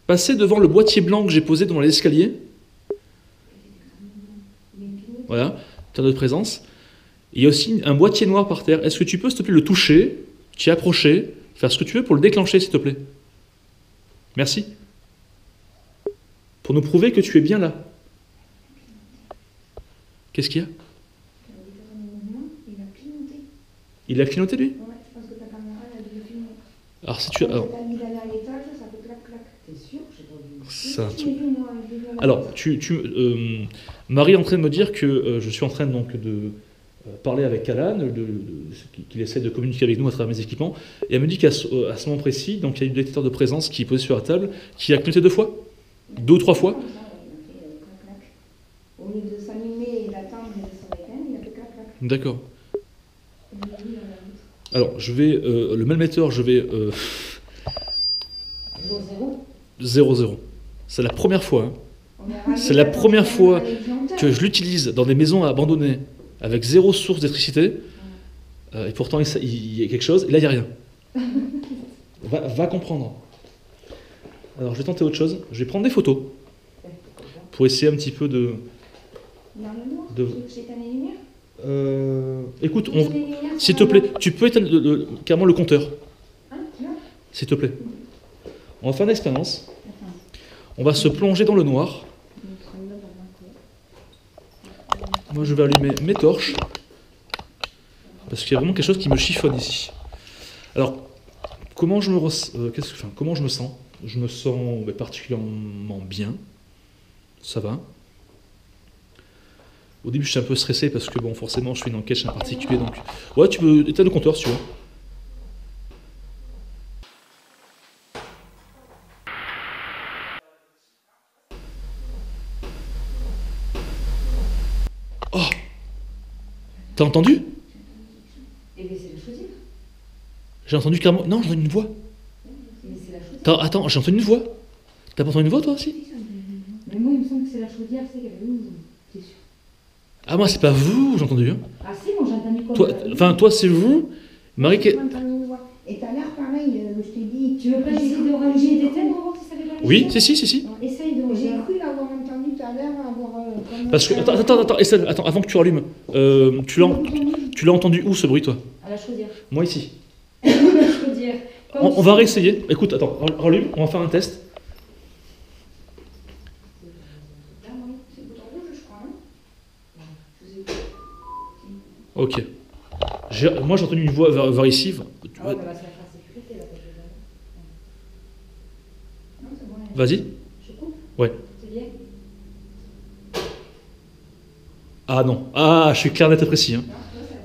passer devant le boîtier blanc que j'ai posé devant l'escalier? Voilà, terre de présence. Il y a aussi un boîtier noir par terre. Est-ce que tu peux, s'il te plaît, le toucher, t'y approcher, faire ce que tu veux pour le déclencher, s'il te plaît? Merci. Pour nous prouver que tu es bien là. Qu'est-ce qu'il y a? Il a clignoté, lui? Ouais, je pense que ta caméra, elle a dû le filmer. Alors, si tu as... Alors, T'as mis d'aller à l'étage, ça fait clac-clac. T'es sûr? J'ai pas vu. c'est un Je truc... l'ai vu, moi, je l'ai vu à la Alors, télé. Marie est en train de me dire que je suis en train donc de parler avec Alan, qu'il essaie de communiquer avec nous à travers mes équipements, et elle me dit qu'à ce moment précis, donc il y a eu le détecteur de présence qui est posé sur la table, qui a clignoté 2 fois, 2 ou 3 fois. Au lieu de s'allumer et d'attendre et de se rééteindre, il a fait clac clac. D'accord. Et lui, il a la route. Alors, je vais, le même émetteur, je vais Jour 0. 0,0. C'est la première fois hein, On est arrivé C'est la à première fois un exemplaire. que je l'utilise dans des maisons abandonnées avec zéro source d'électricité. Et pourtant, il y a quelque chose. Et là, il n'y a rien. Va comprendre. Alors, je vais tenter autre chose. Je vais prendre des photos pour essayer un petit peu de... Dans le noir, de- tu veux que j'éteigne les lumières Écoute, Les lumières s'il sont te plaît, là-bas. tu peux éteindre carrément le compteur, Hein, là s'il te plaît. On va faire une expérience. Attends. On va se plonger dans le noir. Moi, je vais allumer mes torches. Parce qu'il y a vraiment quelque chose qui me chiffonne ici. Alors, comment je me sens? Je me sens particulièrement bien. Ça va. Au début, je suis un peu stressé parce que, bon, forcément, je fais une enquête chez un particulier. Donc, ouais, tu peux éteindre le compteur si tu veux. Oh! T'as entendu? Et bien c'est la chaudière. J'ai entendu carrément. Non, j'ai entendu une voix. Mais c'est la chaudière. Attends, j'ai entendu une voix. T'as pas entendu une voix, toi aussi? Mais moi, il me semble que c'est la chaudière, c'est qu'elle est où? T'es sûr? Ah, moi, c'est pas vous, j'ai entendu. Hein. Ah si, moi j'ai entendu comme... Toi, c'est vous. Marie, J'ai entendu une voix. Et tout à l'heure, pareil, je t'ai dit. Tu veux pas essayer de ranger et d'éteindre pour voir si ça fait de la oui, lumière? si. Essaye de J'ai regarder. cru l'avoir entendu tout à l'heure, avoir. Parce que, attends, Estelle, attends, avant que tu rallumes, tu l'as entendu où ce bruit, toi? À la chaudière. Moi, ici. La chaudière. On va réessayer. Écoute, attends, rallume, on va faire un test. Là, oui, c'est le bouton rouge, je crois. Hein. Je sais pas. Ok. Moi, j'ai entendu une voix vers ici. Ah ouais, mais là, c'est la phase sécurité, là, peut-être. Non, c'est bon. Vas-y. Je coupe? Ouais. C'est bien? Ah non. Ah, je suis clair, net et précis. Hein.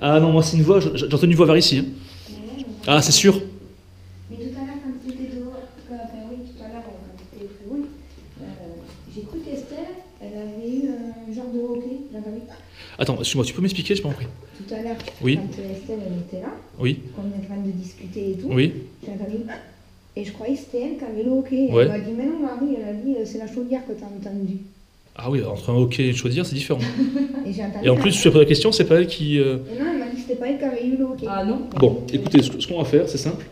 Ah non, moi, c'est une voix, j'ai entendu une voix vers ici. Hein. Ah, c'est sûr. Mais tout à l'heure, quand tu étais dehors, enfin oui, tout à l'heure, quand tu étais plus loin, j'ai cru qu'Estelle, elle avait eu un genre de hockey, la veille. Attends, excuse-moi, tu peux m'expliquer, j'ai pas compris. Tout à l'heure, Oui. quand Estelle, elle était là, Oui, qu'on est en train de discuter et tout, oui. j'ai entendu. Et je croyais que c'était elle qui avait le hockey. Ouais. Elle m'a dit, mais non, Marie, elle a dit, c'est la chaudière que tu as entendu. Ah oui, entre un hockey et une chaudière, c'est différent. Et j'ai entendu. Et en plus, tu as posé la question, c'est pas elle qui... Et non, elle m'a dit que c'était pas elle qui avait eu le hockey. Ah non? Bon, écoutez, ce qu'on va faire, c'est simple.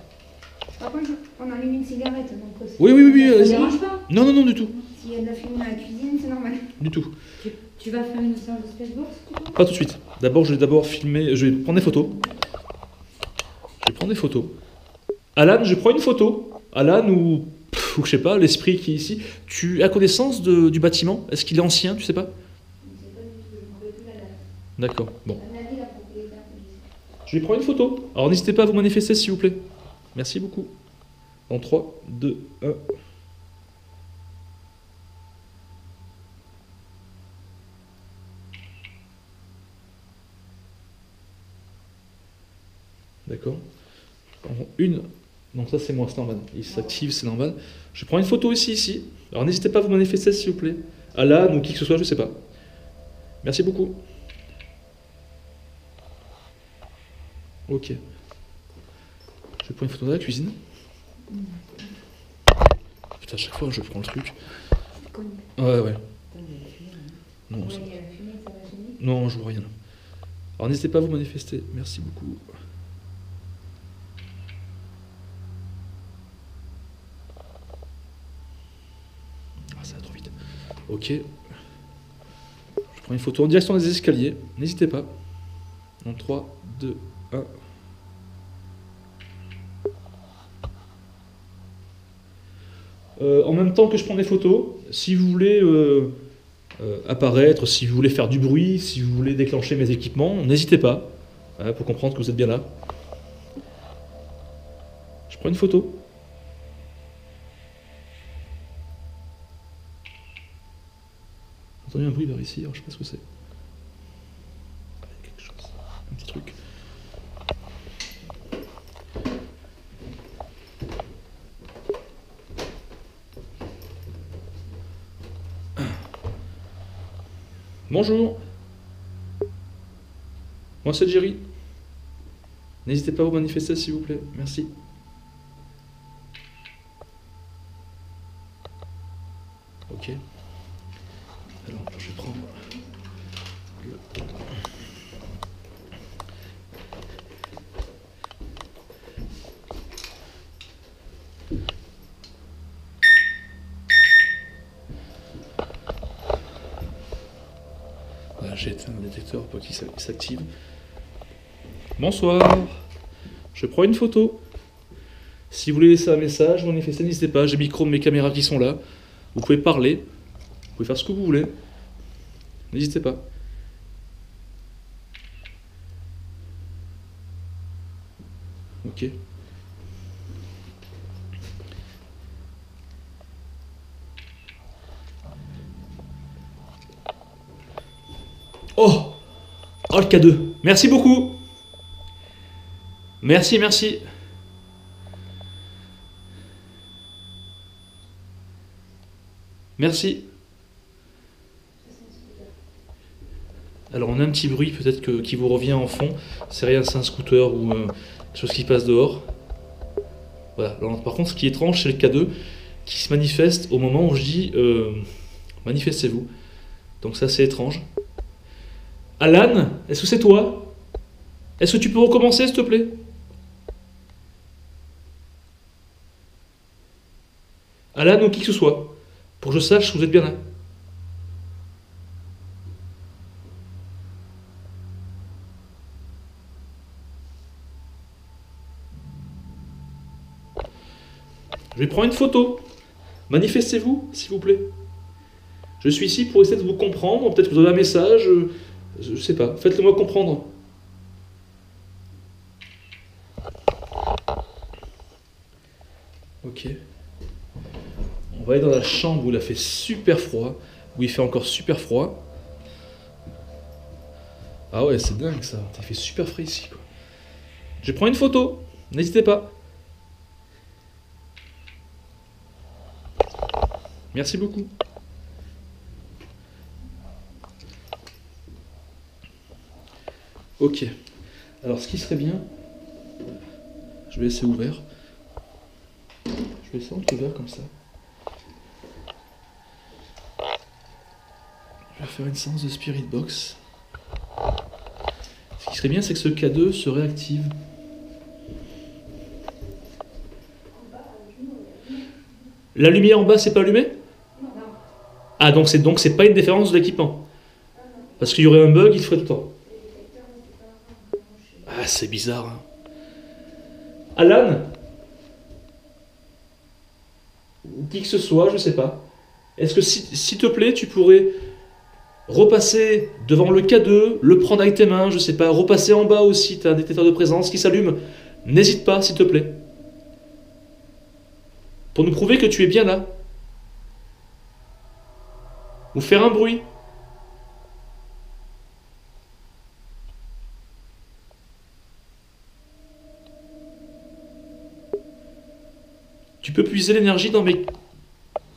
Par contre, on allume une cigarette, donc. Oui, Ça te allez-y. dérange pas? Non, du tout. S'il y a de la fumée dans la cuisine, c'est normal. Du tout. Tu vas faire une séance de spacebox, tu vois? Pas tout de suite. D'abord, je vais filmer, je vais prendre des photos. Alan, je prends une photo. Alan ou je sais pas, l'esprit qui est ici. Tu as connaissance du bâtiment? Est-ce qu'il est ancien, tu sais pas? Je ne sais pas du tout, je ne me rappelle plus la date. D'accord, bon. Elle m'a dit la propriétaire. Je vais prendre une photo. Alors n'hésitez pas à vous manifester s'il vous plaît. Merci beaucoup. En 3, 2, 1. D'accord. Une. Donc ça c'est moi, c'est normal. Il s'active, c'est normal. Je prends une photo ici. Alors n'hésitez pas à vous manifester s'il vous plaît. Alan ou qui que ce soit, je sais pas. Merci beaucoup. Ok. Je prends une photo de la cuisine. Putain, à chaque fois je prends le truc. Ouais. Non, Oui, la fumée, ça va gêner. non, je vois rien. Alors n'hésitez pas à vous manifester. Merci beaucoup. Ah, ça va trop vite. Ok. Je prends une photo en direction des escaliers. N'hésitez pas. En 3, 2, 1. En même temps que je prends des photos, si vous voulez apparaître, si vous voulez faire du bruit, si vous voulez déclencher mes équipements, n'hésitez pas, pour comprendre que vous êtes bien là. Je prends une photo. J'ai entendu un bruit vers ici, alors je sais pas ce que c'est. Ah, il y a quelque chose, un petit truc. Bonjour. Moi c'est Jerry. N'hésitez pas à vous manifester s'il vous plaît. Merci. Ok. Alors, je vais prendre le... Voilà, j'ai éteint un détecteur pour qu'il s'active. Bonsoir. Je prends une photo. Si vous voulez laisser un message, manifester, n'hésitez pas. J'ai micro, mes caméras qui sont là. Vous pouvez parler. Vous pouvez faire ce que vous voulez. N'hésitez pas. Ok. Oh! Oh, le K2. Merci beaucoup. Merci, merci. Merci. Alors on a un petit bruit peut-être qui vous revient en fond. C'est rien, c'est un scooter ou quelque chose qui passe dehors. Voilà. Alors, par contre, ce qui est étrange, c'est le K2 qui se manifeste au moment où je dis manifestez-vous. Donc ça, c'est étrange. Alan, est-ce que c'est toi? Est-ce que tu peux recommencer, s'il te plaît? Alan ou qui que ce soit, pour que je sache que vous êtes bien là. Je vais prendre une photo. Manifestez-vous, s'il vous plaît. Je suis ici pour essayer de vous comprendre. Peut-être que vous avez un message. Je sais pas. Faites-le moi comprendre. Ok. On va aller dans la chambre où il a fait super froid. Où il fait encore super froid. Ah ouais, c'est dingue ça. Il fait super frais ici, quoi. Je prends une photo. N'hésitez pas. Merci beaucoup. Ok. Alors, ce qui serait bien, je vais laisser ouvert. Je vais laisser ouvert comme ça. Je vais faire une séance de Spirit Box. Ce qui serait bien, c'est que ce K2 se réactive. La lumière en bas, c'est pas allumé? Ah, donc c'est pas une différence de l'équipement. Parce qu'il y aurait un bug, il ferait tout le temps. Ah, c'est bizarre. Hein. Alan? Qui que ce soit, je sais pas. Est-ce que s'il te plaît, tu pourrais repasser devant le K2, le prendre avec tes mains, je sais pas, repasser en bas aussi, tu as un détecteur de présence qui s'allume. N'hésite pas, s'il te plaît. Pour nous prouver que tu es bien là. Ou faire un bruit. Tu peux puiser l'énergie dans mes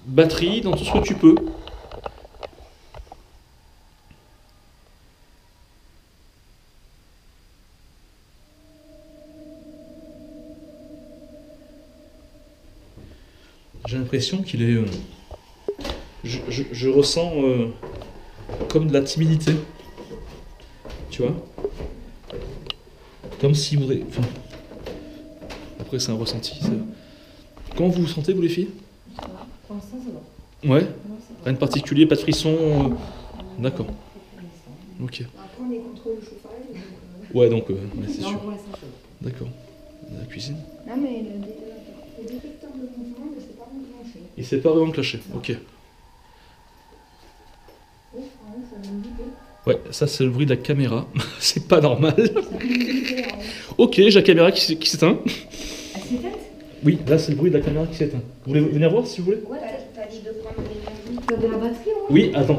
batteries, dans tout ce que tu peux. J'ai l'impression qu'il est... Je ressens comme de la timidité. Tu vois? Comme s'il voudrait... Enfin, après, c'est un ressenti. Comment vous vous sentez, vous les filles? Pour l'instant, ça va. Ouais? Non, ça va. Rien de particulier, pas de frisson. D'accord. Ok. Après, on est contre le chauffage. Donc, Ouais, donc, ouais, c'est Non, sûr. pour l'instant, ça va. D'accord. La cuisine. Non, mais le détecteur de mouvement ne s'est pas enclenché. Il s'est pas enclenché. Ok. Oh, en haut, ça vient de biper. Ouais, ça c'est le bruit de la caméra. C'est pas normal. Ça vient de biper en haut. Ok, j'ai la caméra qui s'éteint. Elle s'est éteinte? Oui, là c'est le bruit de la caméra qui s'éteint. Vous voulez venir voir si vous voulez? Ouais, T'as dit de prendre l'énergie. t'as de la batterie, ouais? Oui, attends.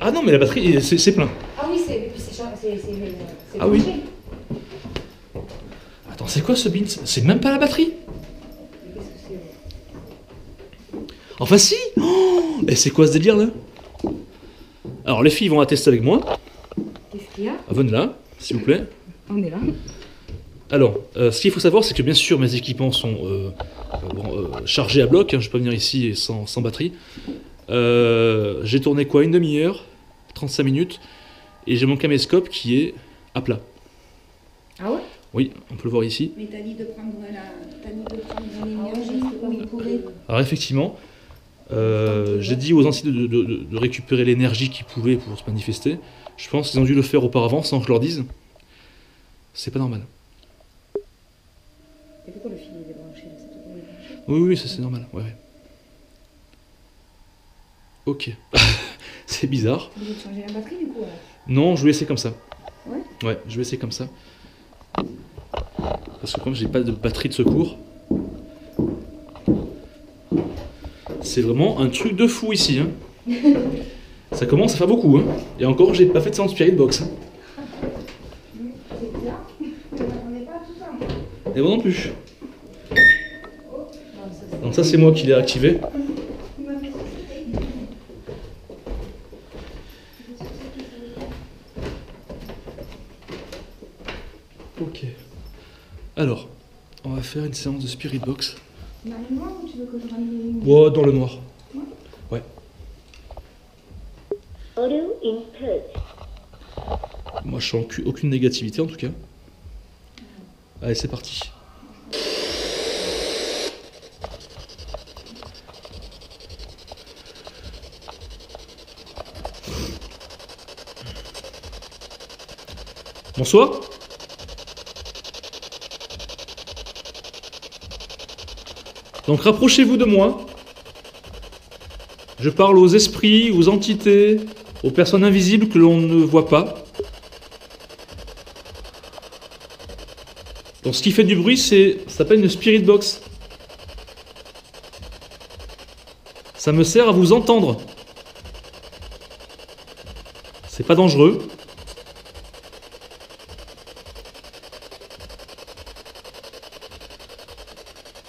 Ah non, mais la batterie, c'est plein. Ah oui, c'est Ah oui. branché. Attends, c'est quoi ce bin? C'est même pas la batterie? Mais qu'est-ce que c'est? Enfin si. Oh, et c'est quoi ce délire là? Alors les filles vont attester avec moi. Qu'est-ce qu'il y a? Venez là, s'il vous plaît. On est là. Alors, ce qu'il faut savoir, c'est que bien sûr mes équipements sont chargés à bloc, hein, je peux pas venir ici sans batterie. J'ai tourné quoi, une demi-heure, 35 minutes, et j'ai mon caméscope qui est à plat. Ah ouais? Oui, on peut le voir ici. Mais t'as dit de prendre l'énergie où il pourrait. Alors effectivement, j'ai dit aux anciens de récupérer l'énergie qu'ils pouvaient pour se manifester. Je pense qu'ils ont dû le faire auparavant sans que je leur dise. C'est pas normal. Et pourquoi le fil est débranché là? C'est tout débranché. Oui, ça c'est normal. Ouais. Ok. C'est bizarre. Tu veux changer la batterie du coup alors? Non, je vais essayer comme ça. Ouais? Ouais, je vais essayer comme ça. Parce que comme j'ai pas de batterie de secours, c'est vraiment un truc de fou ici. Hein. Ça commence à faire beaucoup. Hein. Et encore, j'ai pas fait de séance Spirit Box. Hein. C'est bizarre. Je m'attendais pas à tout ça. Et moi non plus. Donc ça c'est moi qui l'ai activé. Il m'a fait sursauter. Ok. Alors, on va faire une séance de Spirit Box. Dans le noir ou tu veux que je rende une? Oh, dans le noir. Ouais. Audio input. Moi je sens aucune négativité en tout cas. Allez, c'est parti. Bonsoir. Donc rapprochez-vous de moi. Je parle aux esprits, aux entités, aux personnes invisibles que l'on ne voit pas. Donc ce qui fait du bruit, ça s'appelle une spirit box. Ça me sert à vous entendre. C'est pas dangereux.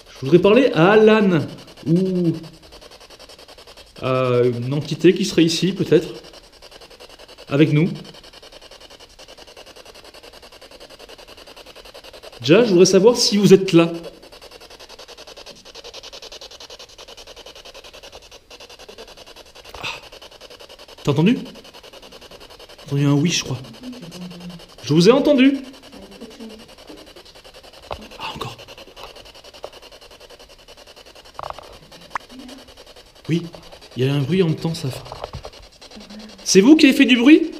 Je voudrais parler à Alan ou à une entité qui serait ici peut-être avec nous. Déjà, je voudrais savoir si vous êtes là. Ah. T'as entendu? T'as entendu un oui, je crois. Je vous ai entendu. Ah, encore. Oui, il y a un bruit en même temps, ça. C'est vous qui avez fait du bruit?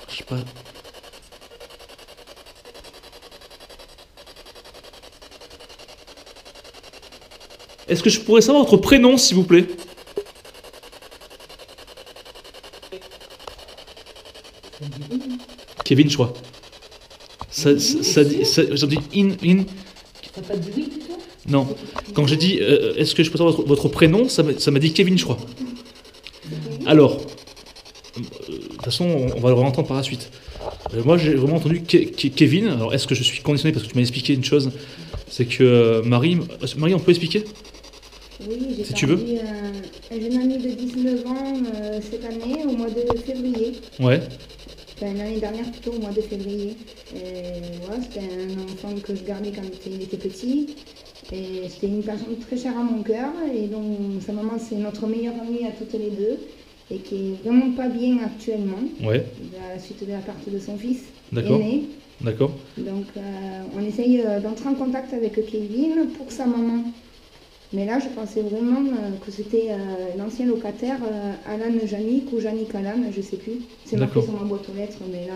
Je sais pas. Est-ce que je pourrais savoir votre prénom, s'il vous plaît? Kevin, je crois. Ça dit, j'ai dit in. T'as pas de bruit plutôt? Non. Quand j'ai dit est-ce que je peux savoir votre prénom, ça m'a dit Kevin, je crois. Alors, de toute façon, on va le entendre par la suite. Moi, j'ai vraiment entendu Kevin. Alors, est-ce que je suis conditionné parce que tu m'as expliqué une chose? C'est que Marie, on peut expliquer? Oui, j'ai Si tu veux. perdu un jeune ami de 19 ans cette année, au mois de février. Ouais. Enfin, l'année dernière, plutôt au mois de février. Voilà, c'était un enfant que je gardais quand il était petit. Et c'était une personne très chère à mon cœur. Et donc, sa maman, c'est notre meilleure amie à toutes les deux. Et qui est vraiment pas bien actuellement. Ouais. À la suite de la perte de son fils D'accord. aîné. D'accord. Donc, on essaye d'entrer en contact avec Kevin pour sa maman. Mais là, je pensais vraiment que c'était l'ancien locataire, Alan Janik ou Janik Alan, je sais plus. C'est marqué D'accord. sur ma boîte aux lettres, mais là...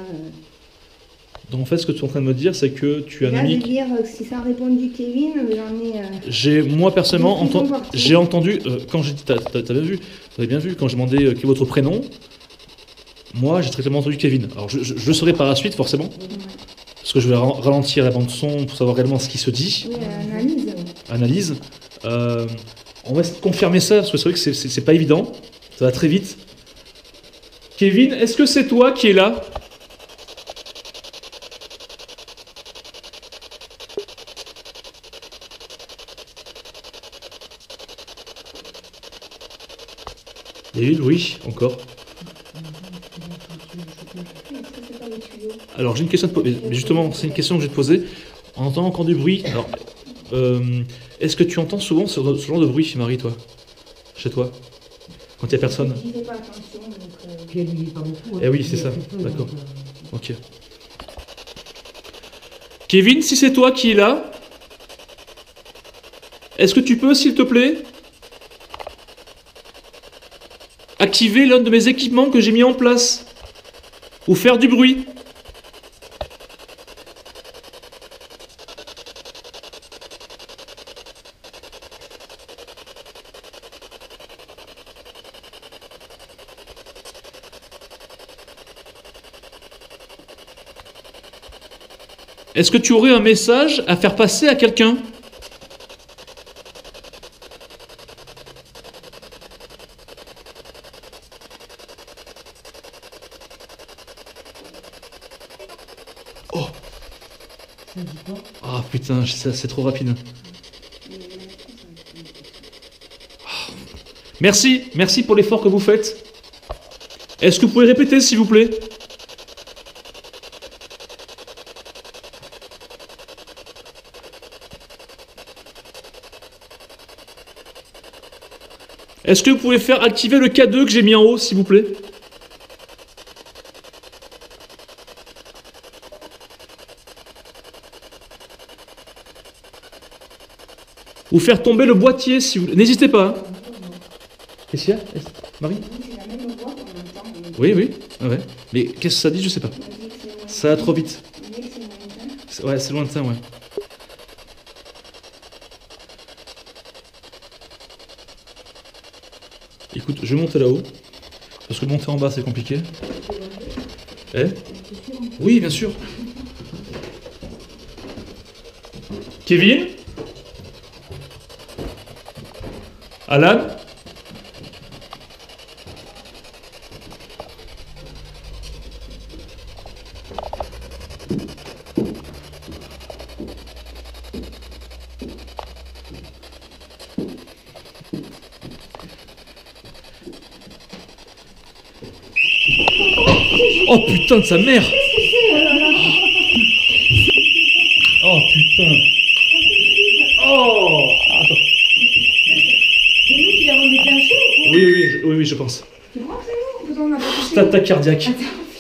Donc en fait, ce que tu es en train de me dire, c'est que tu as un là, ami. je vais dire que si ça a répondu Kevin, j'en ai... Moi personnellement, Ils sont partis. j'ai entendu quand j'ai dit, t'avais bien vu quand j'ai demandé quel est votre prénom. Moi, j'ai très clairement entendu Kevin. Alors je le saurai par la suite forcément, parce que je vais ralentir la bande son pour savoir réellement ce qui se dit. Oui, analyse. Analyse. On va essayer de confirmer ça parce que c'est vrai que c'est pas évident. Ça va très vite. Kevin, est-ce que c'est toi qui es là? Il y a eu le bruit, encore. Alors j'ai une question à te poser. Mais justement, c'est une question que je vais te poser. On entend encore du bruit. Alors, est-ce que tu entends souvent ce genre de bruit, Marie, toi? Chez toi? Quand il n'y a personne? Je fais pas attention, donc... Puis elle n'y est pas beaucoup. Eh oui, c'est ça. D'accord. Ok. Kevin, si c'est toi qui es là, est-ce que tu peux, s'il te plaît, activer l'un de mes équipements que j'ai mis en place? Ou faire du bruit? Est-ce que tu aurais un message à faire passer à quelqu'un? Oh! Ah putain, c'est trop rapide. Merci, merci pour l'effort que vous faites. Est-ce que vous pouvez répéter, s'il vous plaît? Est-ce que vous pouvez faire activer le K2 que j'ai mis en haut, s'il vous plaît? Ou faire tomber le boîtier, si vous... N'hésitez pas. Hein. Qu'est-ce qu'il y a, Marie? C'est la même voix qu'on entend. Oui, oui. Ah ouais. Mais qu'est-ce que ça dit? Je sais pas. Ça va trop vite. Ouais, c'est lointain, ouais. Écoute, je vais monter là-haut. Parce que monter en bas, c'est compliqué. Eh? Oui, bien sûr. Kevin? Alan? Oh putain de sa mère! Oh putain! Oh! Attends. C'est nous qui l'avons déclenché ou quoi? Oui, je pense. Tu crois que c'est nous? On n'a pas touché. C'est attaque cardiaque.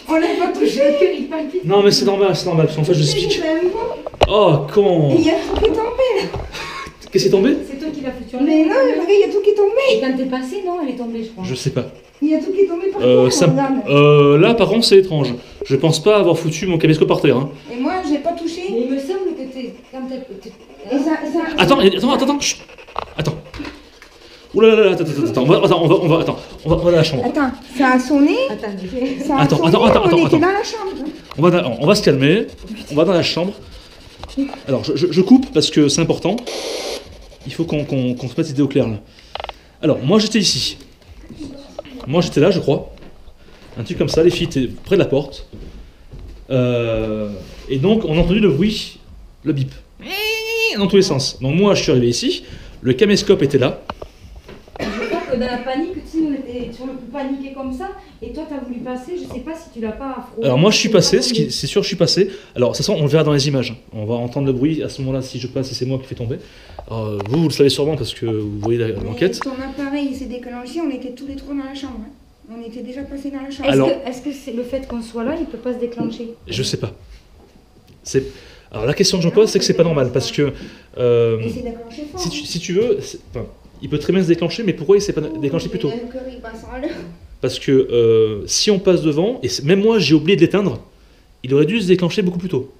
On l'a pas touché. Le cœur, il palpite. Non mais c'est normal, parce qu'en fait je explique. C'est la même voix. Oh Et con! il y a tout qui est tombé là. Qu'est-ce qui est tombé? C'est toi qui l'as foutu en Mais l'air. non, regarde, il y a tout qui est tombé. Et quand t'es passé, non, elle est tombée, je crois. Je sais pas. Il y a tout qui est tombé par terre, Ça, regarde. là par contre c'est étrange. Je pense pas avoir foutu mon caméscope par terre. Hein. Et moi, j'ai pas touché. Mais il me semble que t'es. Quand t'es. Et ça... Attends. Chut. Attends. Ouh là là, attends. On va dans la chambre. Attends, ça a sonné. Attends, Ça a Attends, sonné, on était attends. dans la chambre. On va se calmer. On va dans la chambre. Alors je coupe parce que c'est important. Il faut qu'on se mette l'idée au clair là. Alors moi j'étais ici. Moi j'étais là je crois. Un truc comme ça, les filles étaient près de la porte. Et donc on a entendu le bruit, le bip. Dans tous les sens. Donc moi je suis arrivé ici. Le caméscope était là. Je crois que dans la panique, tu sais, on était sur le coup paniqué comme ça, et toi t'as voulu passer, je sais pas si tu l'as pas frôlé. Alors moi je suis passé, c'est sûr je suis passé. Alors ça sent, on le verra dans les images. On va entendre le bruit à ce moment-là si je passe, si c'est moi qui fais tomber. Alors, vous le savez sûrement parce que vous voyez l'enquête. Ton appareil s'est déclenché, on était tous les trois dans la chambre. Hein. On était déjà passés dans la chambre. Alors- Est-ce que c'est le fait qu'on soit là, il peut pas se déclencher? Je sais pas. Alors la question que je me pose c'est que c'est pas normal parce que Et c'est déclenché fort. si tu veux, enfin, il peut très bien se déclencher, mais pourquoi il s'est pas déclenché plus tôt? Le cœur, il passe en l'air. Parce que si on passe devant, et même moi j'ai oublié de l'éteindre, il aurait dû se déclencher beaucoup plus tôt.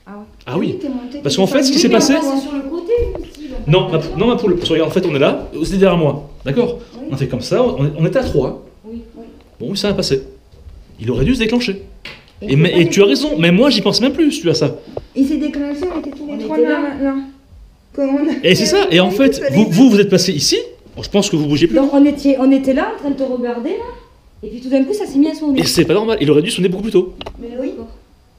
Ah ouais. Ah oui. t'es monté, Parce t'es qu'en fait, ce qui pas s'est venu, passé- mais On on passe va- sur le côté aussi, donc Non, on ma, passe non, ma poule. Regarde, en fait on est là, c'était derrière moi, d'accord? Oui. On fait comme ça, on était à 3. Oui. Bon, oui, ça va passer. Il aurait dû se déclencher. Et Et tu as raison, mais moi j'y pense même plus si tu as ça. Il s'est déclenché, on était tous les On trois était là là. maintenant. Et c'est ça, et en fait, vous êtes passé ici, bon, je pense que vous bougez plus. Donc on était là en train de te regarder là, et puis tout d'un coup ça s'est mis à sonner. Et c'est pas normal, il aurait dû sonner beaucoup plus tôt. Mais oui.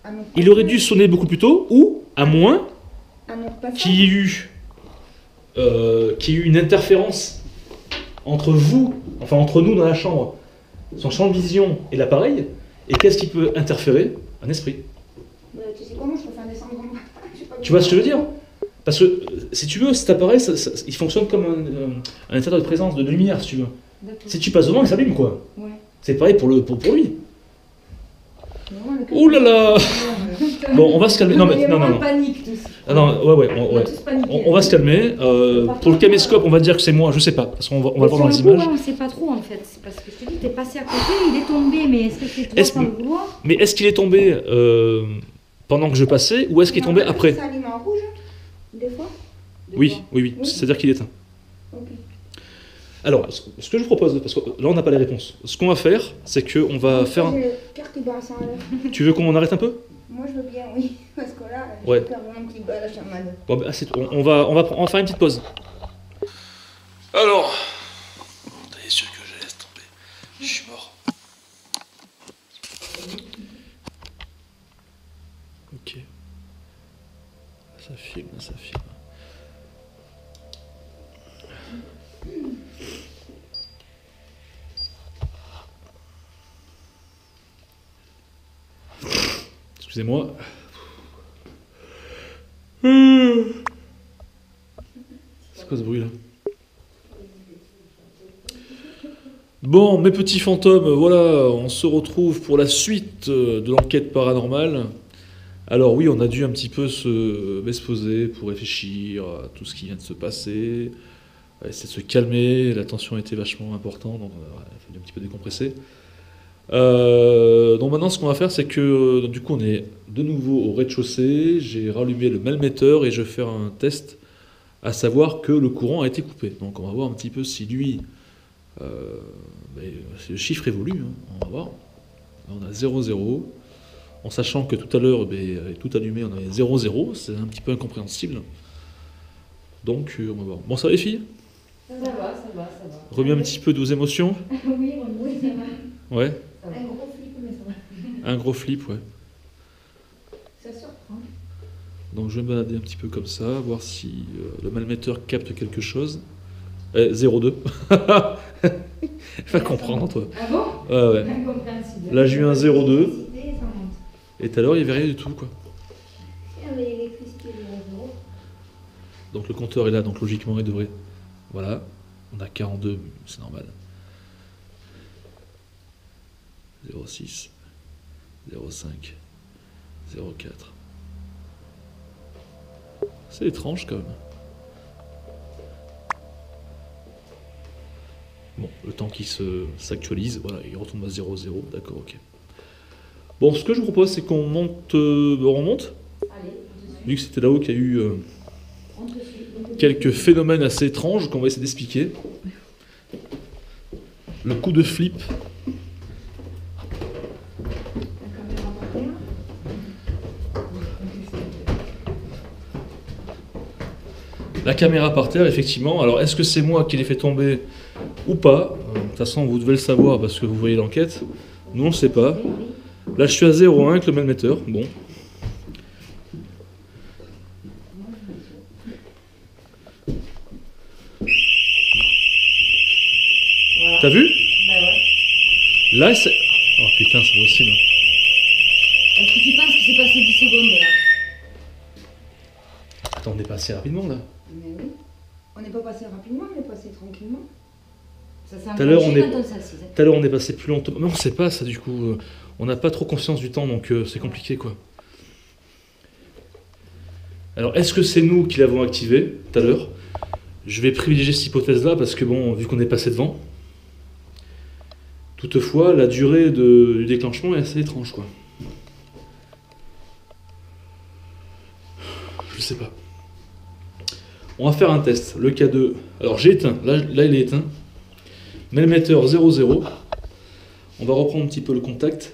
À notre Il aurait dû sonner beaucoup plus tôt, ou à moins à notre passage. qu'il y ait eu une interférence entre vous, enfin entre nous dans la chambre, son champ de vision et l'appareil, et qu'est-ce qui peut interférer? Un esprit. Tu sais comment je peux faire descendre en bas? Tu vois ce que je veux dire? Parce que, si tu veux, cet appareil, il fonctionne comme un état de présence, de lumière, si tu veux. Si tu passes devant, il s'allume, quoi. Ouais. C'est pareil pour lui. Ouh là là. Bon, on va se calmer. Non, mais non. Panique tous. Ah non, ouais. On va se calmer. Pour le caméscope, on va dire que c'est moi, je sais pas, parce qu'on va le voir dans les images. On sait pas trop en fait. C'est parce que je te dis, t'es passé à côté, il est tombé, mais est-ce que c'est toi sans le vouloir? Mais est-ce qu'il est tombé pendant que je passais, ou est-ce qu'il est tombé après? Ça allume en rouge, des fois? Oui. C'est-à-dire qu'il est éteint. Ok. Alors, ce que je vous propose, parce que là on n'a pas les réponses, ce qu'on va faire, c'est qu'on va faire un... Tu veux qu'on arrête un peu? Moi je veux bien, oui, parce que là, Ouais. j'ai peur vraiment qu'il bat la chamade. Bon, bah, on va faire une petite pause. Alors, t'es sûr que je laisse tomber? Je suis mort. Ok. Ça filme. Excusez-moi. C'est quoi ce bruit là? Bon, mes petits fantômes, voilà, on se retrouve pour la suite de l'enquête paranormale. Alors oui, on a dû un petit peu s'exposer pour réfléchir à tout ce qui vient de se passer, essayer de se calmer, la tension était vachement importante, donc il a fallu un petit peu décompresser. Donc maintenant, ce qu'on va faire, c'est que du coup, on est de nouveau au rez-de-chaussée. J'ai rallumé le malmetteur et je vais faire un test, à savoir que le courant a été coupé. Donc on va voir un petit peu si lui, si le chiffre évolue. Hein, on va voir. Là, on a 0,0. En sachant que tout à l'heure, avec tout allumé, on avait 0,0. C'est un petit peu incompréhensible. Donc on va voir. Bon, ça va les filles? Ça va. Remets un petit peu de vos émotions. Oui, ça va. Ouais. Un gros flip, mais ça va. Un gros flip, ouais. Ça surprend. Donc je vais me balader un petit peu comme ça, voir si le malmetteur capte quelque chose. 0,2. Va comprendre, toi. Ah bon? Ouais. Incompréhensible. Là, j'ai eu un 0,2. Ça monte. Et tout à l'heure, il n'y avait rien du tout, quoi. Il y avait l'électricité du réseau. Donc le compteur est là, donc logiquement, il devrait... Voilà. On a 42, c'est normal. 0,6. 0,5. 0,4. C'est étrange, quand même. Bon, le temps qui s'actualise, voilà, il retombe à 0,0, d'accord, ok. Bon, ce que je vous propose, c'est qu'on monte... on remonte. Allez, Vu que c'était là-haut qu'il y a eu quelques phénomènes assez étranges qu'on va essayer d'expliquer. Le coup de flip. La caméra par terre, effectivement. Alors, est-ce que c'est moi qui l'ai fait tomber ou pas? De toute façon, vous devez le savoir parce que vous voyez l'enquête. Nous, on ne sait pas. Là, je suis à 0,1 avec le malmetteur. Bon. Voilà. T'as vu? Bah ouais. Là, c'est... Oh putain, c'est possible. Est-ce que tu penses que c'est passé 10 secondes là? Attends, on est passé rapidement, là. Mais oui. On n'est pas passé rapidement, on est passé tranquillement. Ça s'est Tout à l'heure, enclenché quand on s'assise. Tout à l'heure, on est passé plus longtemps. Mais on ne sait pas, ça, du coup. On n'a pas trop conscience du temps, donc c'est compliqué, quoi. Alors, est-ce que c'est nous qui l'avons activé, tout à l'heure? Je vais privilégier cette hypothèse-là, parce que, bon, vu qu'on est passé devant. Toutefois, la durée du déclenchement est assez étrange, quoi. Je sais pas. On va faire un test. Le K2. Alors, j'ai éteint. Là, il est éteint. Malmetteur 0,0. On va reprendre un petit peu le contact.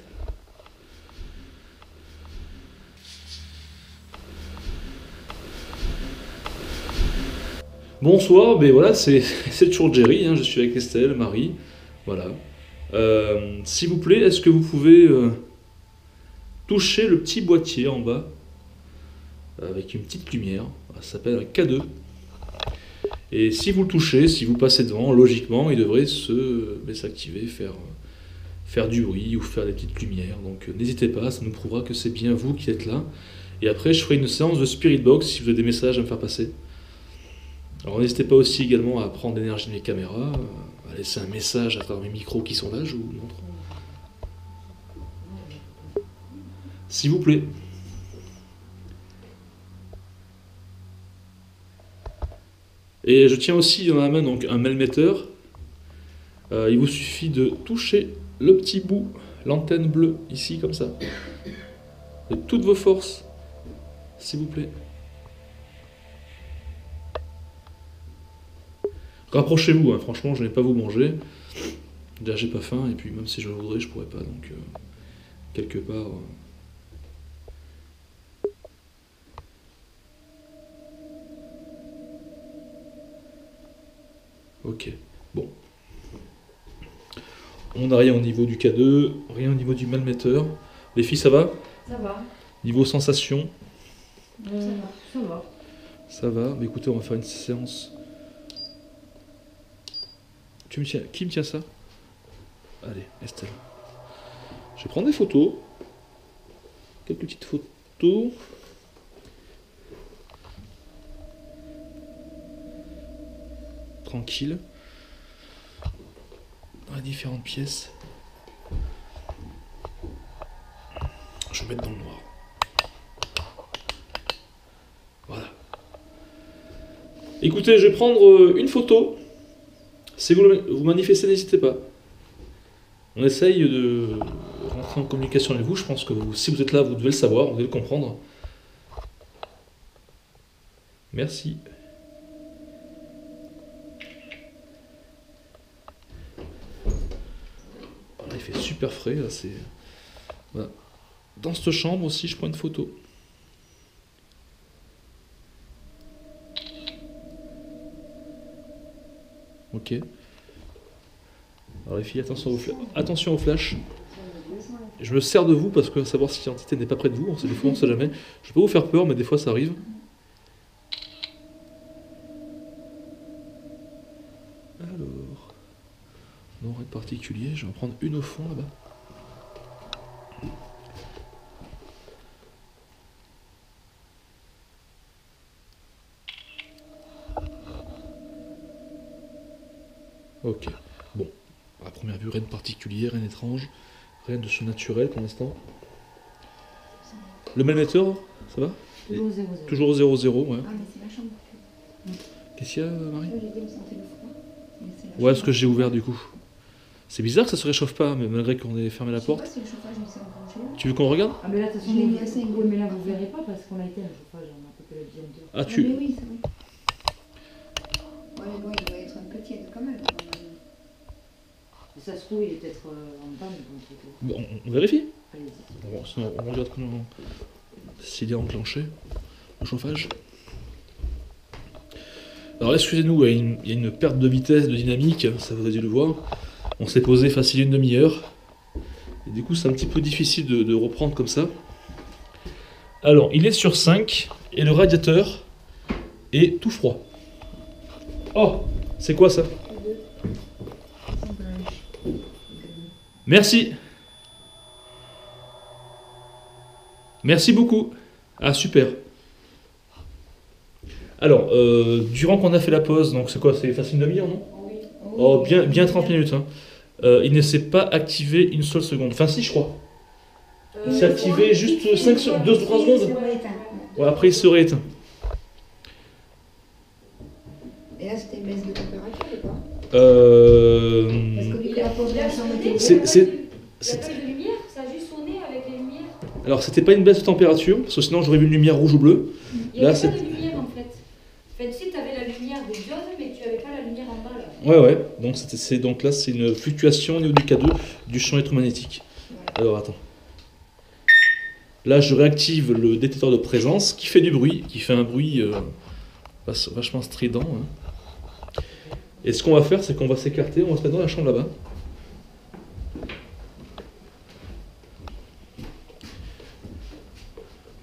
Bonsoir, ben voilà, c'est toujours Jerry, hein, je suis avec Estelle, Marie, voilà. S'il vous plaît, est-ce que vous pouvez toucher le petit boîtier en bas avec une petite lumière, ça s'appelle un K2. Et si vous le touchez, si vous passez devant, logiquement, il devrait s'activer, faire du bruit ou faire des petites lumières. Donc n'hésitez pas, ça nous prouvera que c'est bien vous qui êtes là. Et après, je ferai une séance de Spirit Box si vous avez des messages à me faire passer. Alors n'hésitez pas aussi également à prendre l'énergie de mes caméras, à laisser un message à travers mes micros qui sont là, je vous montre. S'il vous plaît. Et je tiens aussi dans la main donc, un melmetteur. Il vous suffit de toucher le petit bout, l'antenne bleue, ici, comme ça. De toutes vos forces, s'il vous plaît. Rapprochez-vous, hein. Franchement, je ne vais pas vous manger. Déjà, j'ai pas faim, et puis même si je voudrais, je pourrais pas. Donc, quelque part... Ok, bon. On n'a rien au niveau du K2, rien au niveau du malmetteur. Les filles, ça va? Ça va. Niveau sensation? Ça va. Ça va. Mais écoutez, on va faire une séance. Tu me tiens... Qui me tient ça? Allez, Estelle. Je vais prendre des photos. Quelques petites photos. Tranquille. Dans les différentes pièces. Je vais mettre dans le noir. Voilà. Écoutez, je vais prendre une photo. Si vous manifestez, n'hésitez pas. On essaye de rentrer en communication avec vous. Je pense que si vous êtes là, vous devez le savoir, vous devez le comprendre. Merci. Il fait super frais, là, c'est... Voilà. Dans cette chambre aussi, je prends une photo. Ok. Alors les filles, attention au flash. Je me sers de vous parce que savoir si l'entité n'est pas près de vous, des fois on ne sait jamais. Je peux vous faire peur, mais des fois ça arrive. Alors... Non, rien de particulier, je vais en prendre une au fond là-bas. Ok, bon, à première vue, rien de particulier, rien d'étrange, rien de surnaturel pour l'instant. Le malmetteur, ça va? Toujours 0-0. Toujours 0-0, ouais. Ah, mais c'est la chambre. Qu'est-ce qu'il y a, Marie? J'ai dit, on sentait le froid. Mais c'est la Ouais, chambre. ce que j'ai ouvert du coup. C'est bizarre que ça se réchauffe pas, mais malgré qu'on ait fermé la Je sais pas porte. si le chauffage il s'est enclenché. Tu veux qu'on regarde? Ah mais là de toute façon, Je l'ai mis à 5. oui, mais là vous verrez pas parce qu'on a été à un chauffage, on a un peu que la deuxième heure. Ah, Ah, mais oui, c'est vrai. Ouais, mais bon, il doit être un peu tiède quand même. Et ça se trouve, il est peut-être en panne, donc c'est tout. Bon, on vérifie. Allez-y. Bon, sinon, on regarde comment... s'il est enclenché, le chauffage. Alors excusez-nous, il y a une perte de vitesse, de dynamique, ça vous avez dû le voir. On s'est posé facile une demi-heure. Et du coup, c'est un petit peu difficile de reprendre comme ça. Alors, il est sur 5 et le radiateur est tout froid. Oh, c'est quoi ça? Merci. Merci beaucoup. Ah, super. Alors, durant qu'on a fait la pause, donc c'est quoi? C'est facile une demi-heure, non? Oh, bien 30 minutes. Hein. Il ne s'est pas activé une seule seconde. Enfin, si, je crois. Il s'est activé juste 2-3 secondes. Ouais, après, il serait éteint. Et là, c'était une baisse de température ou pas? Parce que vu que la pause de la chambre était C'est- ouverte, c'est- Il n'y a c'est- pas eu de lumière, ça a juste sonné avec les lumières. Alors, c'était pas une baisse de température, parce que sinon j'aurais vu une lumière rouge ou bleue. Il n'y Là, avait c'est- pas de lumière en fait. Enfin, tu sais, tu avais la lumière des diodes, mais tu n'avais pas la lumière en bas là. Ouais. Donc là, c'est une fluctuation au niveau du K2 du champ électromagnétique. Alors, attends. Là, je réactive le détecteur de présence qui fait du bruit, qui fait un bruit vachement strident. Hein. Et ce qu'on va faire, c'est qu'on va s'écarter, on va se mettre dans la chambre là-bas.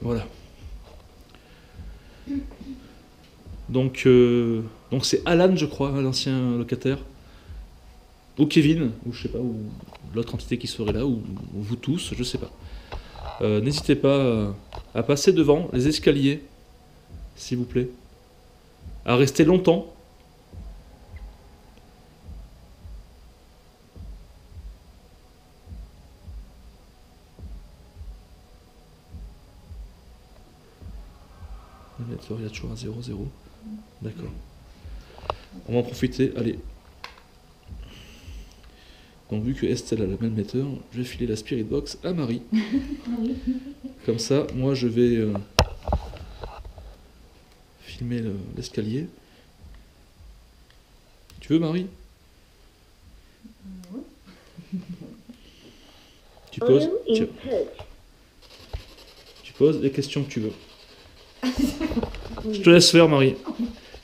Voilà. Donc, Donc c'est Alan, je crois, l'ancien locataire. Ou Kevin, ou je sais pas, ou l'autre entité qui serait là, ou vous tous, je sais pas. N'hésitez pas à passer devant les escaliers, s'il vous plaît. À rester longtemps. Il y a toujours un 0-0. D'accord. On va en profiter. Allez. Donc vu que Estelle a le même metteur, je vais filer la Spirit Box à Marie. Comme ça, moi je vais filmer l'escalier. Tu veux, Marie? Tu poses, tu poses les questions que tu veux. Je te laisse faire, Marie.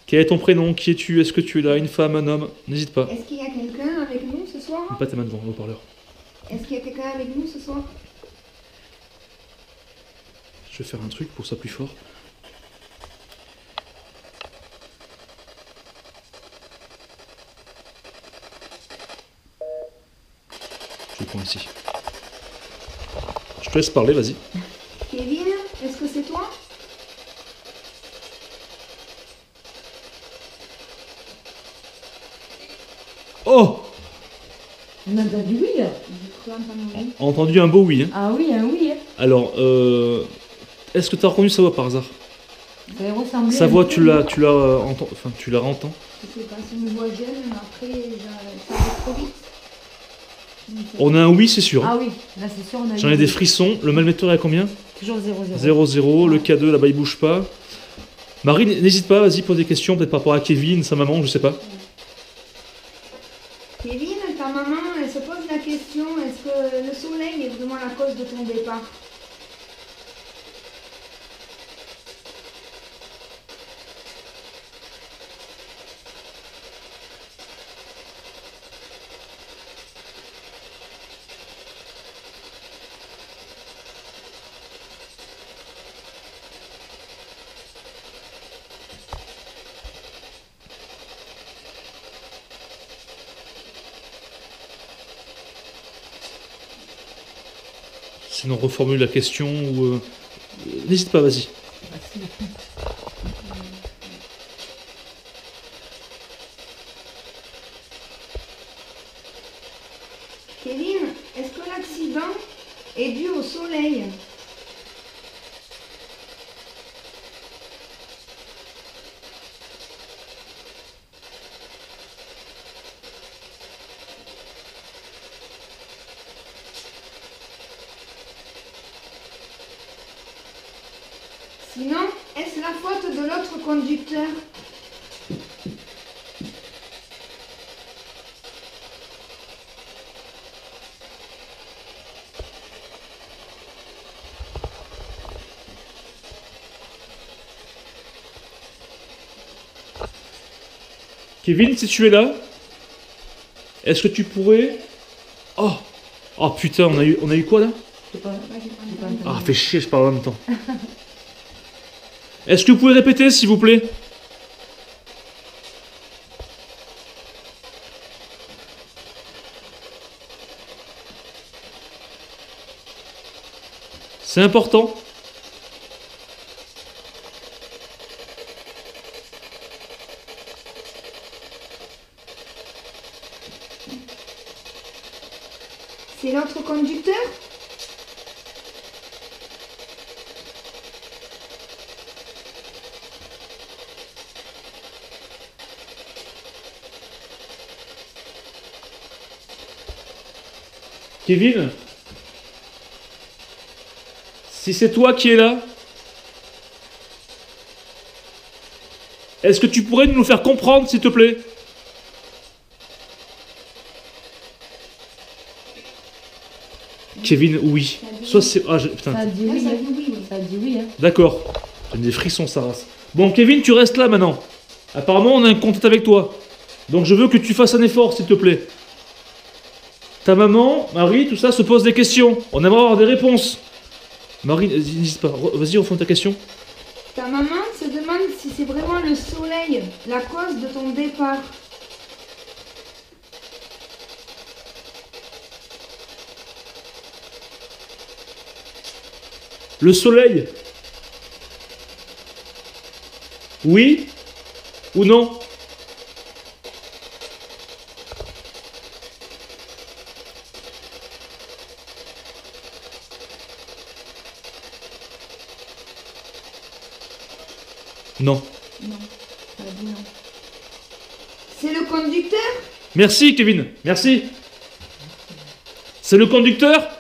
Quel est ton prénom? Qui es-tu? Est-ce que tu es là? Une femme, un homme? N'hésite pas. Est-ce qu'il y a quelqu'un avec nous ce soir? Mets pas tes mains devant le haut-parleur. Est-ce qu'il y a quelqu'un avec nous ce soir? Je vais faire un truc pour ça plus fort. Je le prends ici. Je te laisse parler, vas-y. Kevin, est-ce que c'est toi? Oh! On a entendu oui. J'ai cru entendre un oui. Entendu un beau oui. Hein. Ah oui, un oui. Alors, est-ce que tu as reconnu sa voix par hasard? Ça y ressemblait. Sa voix, tu la entends? Je sais pas, c'est une voix jeune, mais après, ça va trop vite. On a un oui, c'est sûr. Ah oui, là c'est sûr, on a J'en ai des frissons. Le malmetteur est à combien? Toujours 0-0. 0-0. Le K2, là-bas, il bouge pas. Marie, n'hésite pas, vas-y, pose des questions, peut-être par rapport à Kevin, sa maman, je sais pas. Kevin, ta maman, elle se pose la question, est-ce que le soleil est vraiment la cause de ton départ? Sinon, reformule la question ou... N'hésite pas, vas-y. Kevin, est-ce que l'accident est dû au soleil? Sinon, est-ce la faute de l'autre conducteur? Kevin, si tu es là, est-ce que tu pourrais... Oh! Oh putain, on a eu quoi là? Je sais pas. Ah, fais chier, je parle en même temps. Est-ce que vous pouvez répéter, s'il vous plaît? C'est important. C'est l'autre conducteur? Kevin? Si c'est toi qui es là, est-ce que tu pourrais nous faire comprendre, s'il te plaît? Kevin, oui. Soit c'est... Ah, putain. Ça a dit Ouais, oui. ça hein. dit oui, oui. Ça a dit oui. Hein. D'accord. J'ai des frissons, ça race. Bon, Kevin, tu restes là maintenant. Apparemment, on a un contact avec toi. Donc, je veux que tu fasses un effort, s'il te plaît. Ta maman, Marie, tout ça, se pose des questions. On aimerait avoir des réponses. Marie, n'hésite pas. Vas-y, refais ta question. Ta maman se demande si c'est vraiment le soleil, la cause de ton départ. Le soleil. Oui ou non? Non. Non, elle a dit non. C'est le conducteur? Merci Kevin, merci. C'est le conducteur?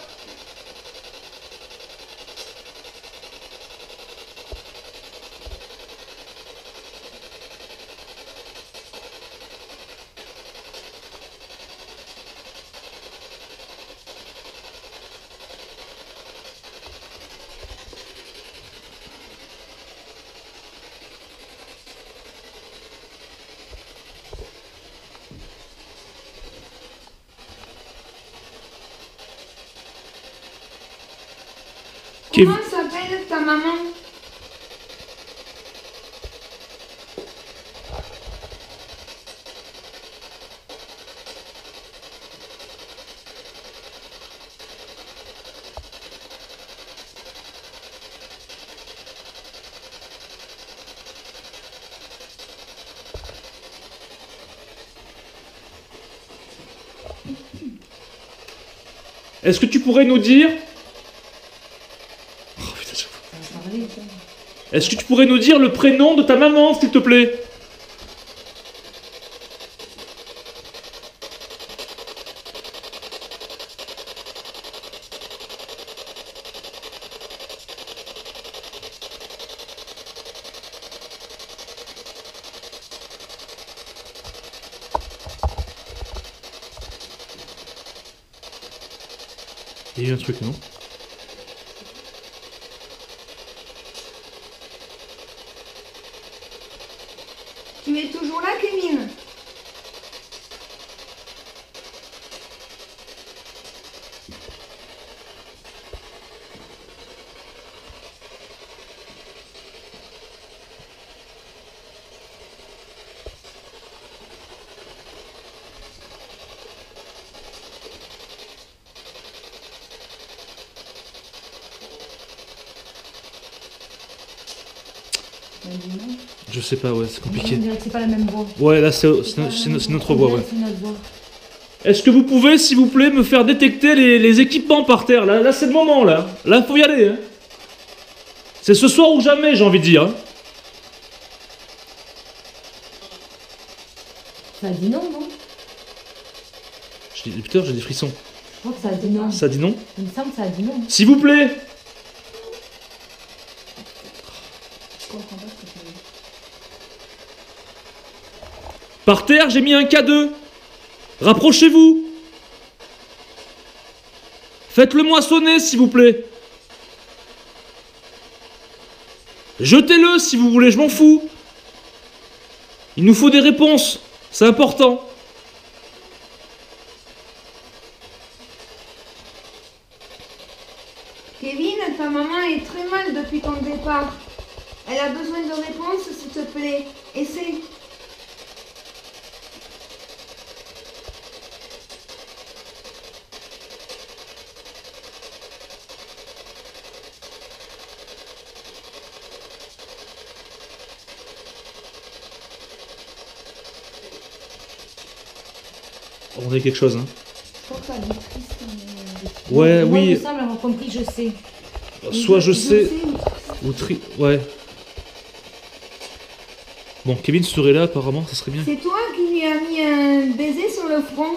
Comment s'appelle ta maman? Est-ce que tu pourrais nous dire... Oh, putain, est-ce que tu pourrais nous dire le prénom de ta maman, s'il te plaît? Il y a eu un truc, non? Tu es toujours là, Kevin? Je sais pas, ouais, c'est compliqué. On dirait que c'est pas la même voix. Ouais, là, c'est notre voix, ouais. C'est notre voix. Est-ce que vous pouvez, s'il vous plaît, me faire détecter les équipements par terre? Là c'est le moment, là. Là, faut y aller. Hein. C'est ce soir ou jamais, j'ai envie de dire. Hein. Ça a dit non, non? Putain, j'ai des frissons. Je crois que ça a dit non. Ça dit non? Il me semble que ça a dit non. S'il vous plaît. Je comprends pas ce que ça veut dire. Par terre, j'ai mis un K2. Rapprochez-vous. Faites-le moissonner, s'il vous plaît. Jetez-le, si vous voulez, je m'en fous. Il nous faut des réponses. C'est important. Kevin, ta maman est très mal depuis ton départ. Elle a besoin de réponses, s'il te plaît. Essaie. On a quelque chose, hein. Je crois que ça dit triste. Ouais, Moi, il oui. me semble avoir compris, je sais. Soit je sais, ou Ouais. Bon, Kevin serait là, apparemment, ça serait bien. C'est toi qui lui as mis un baiser sur le front?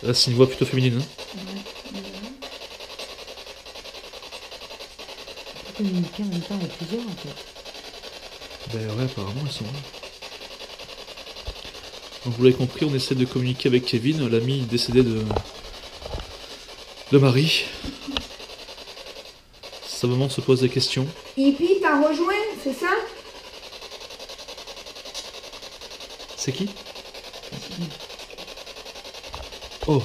Là, c'est une voix plutôt féminine. Hein. Communiquer en même temps avec plusieurs en fait. Ben ouais, apparemment elles sont là. Donc vous l'avez compris, on essaie de communiquer avec Kevin, l'ami décédé de Marie. Sa maman se pose des questions. Hippie, t'as rejoint, c'est ça? C'est qui? Oh,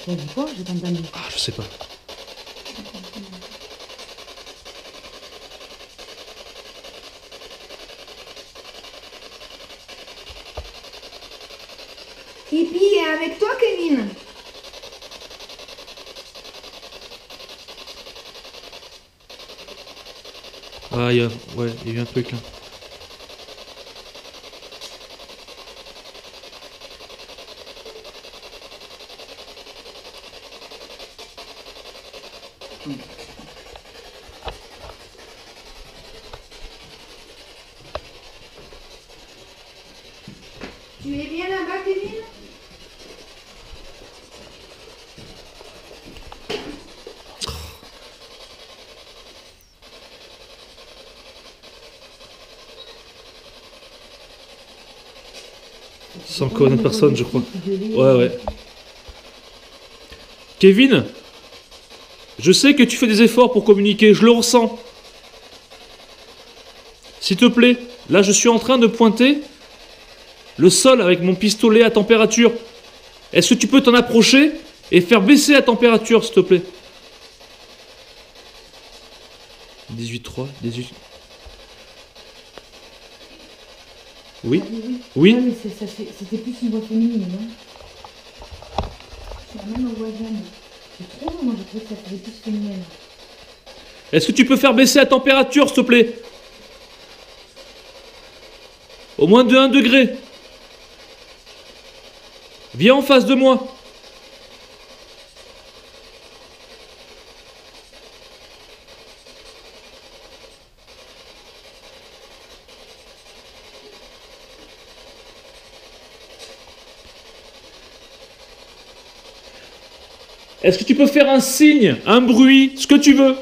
T'as dit quoi? J'ai pas entendu. ah je sais pas. Hippie est avec toi, Kevin? Ah ouais, il y a eu un truc là. Tu es bien là-bas, Kevin? C'est encore une autre personne, je crois. Ouais, ouais. Kevin, je sais que tu fais des efforts pour communiquer, je le ressens. S'il te plaît, là je suis en train de pointer le sol avec mon pistolet à température. Est-ce que tu peux t'en approcher et faire baisser la température, s'il te plaît? 18,3, 18... Oui? Oui? Ouais, mais c'était plus une voix féminine, non? C'est la même voisine. C'est trop, moi je trouvais que ça faisait plus féminin. Est-ce que tu peux faire baisser la température, s'il te plaît? Au moins de 1 degré. Viens en face de moi. Est-ce que tu peux faire un signe, un bruit, ce que tu veux?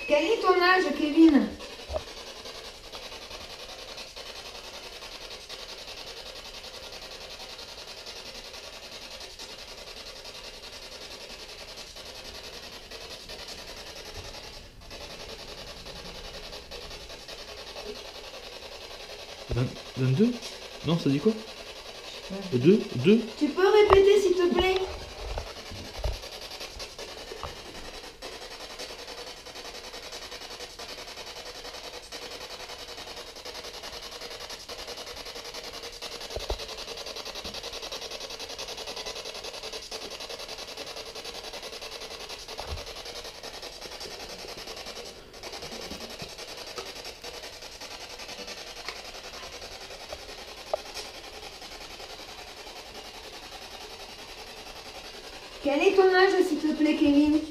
Quel est ton âge, Kevin? « 22 ? Non, ça dit quoi? 2 2 Tu peux répéter, s'il te plaît? Quel est ton âge, s'il te plaît, Kevin?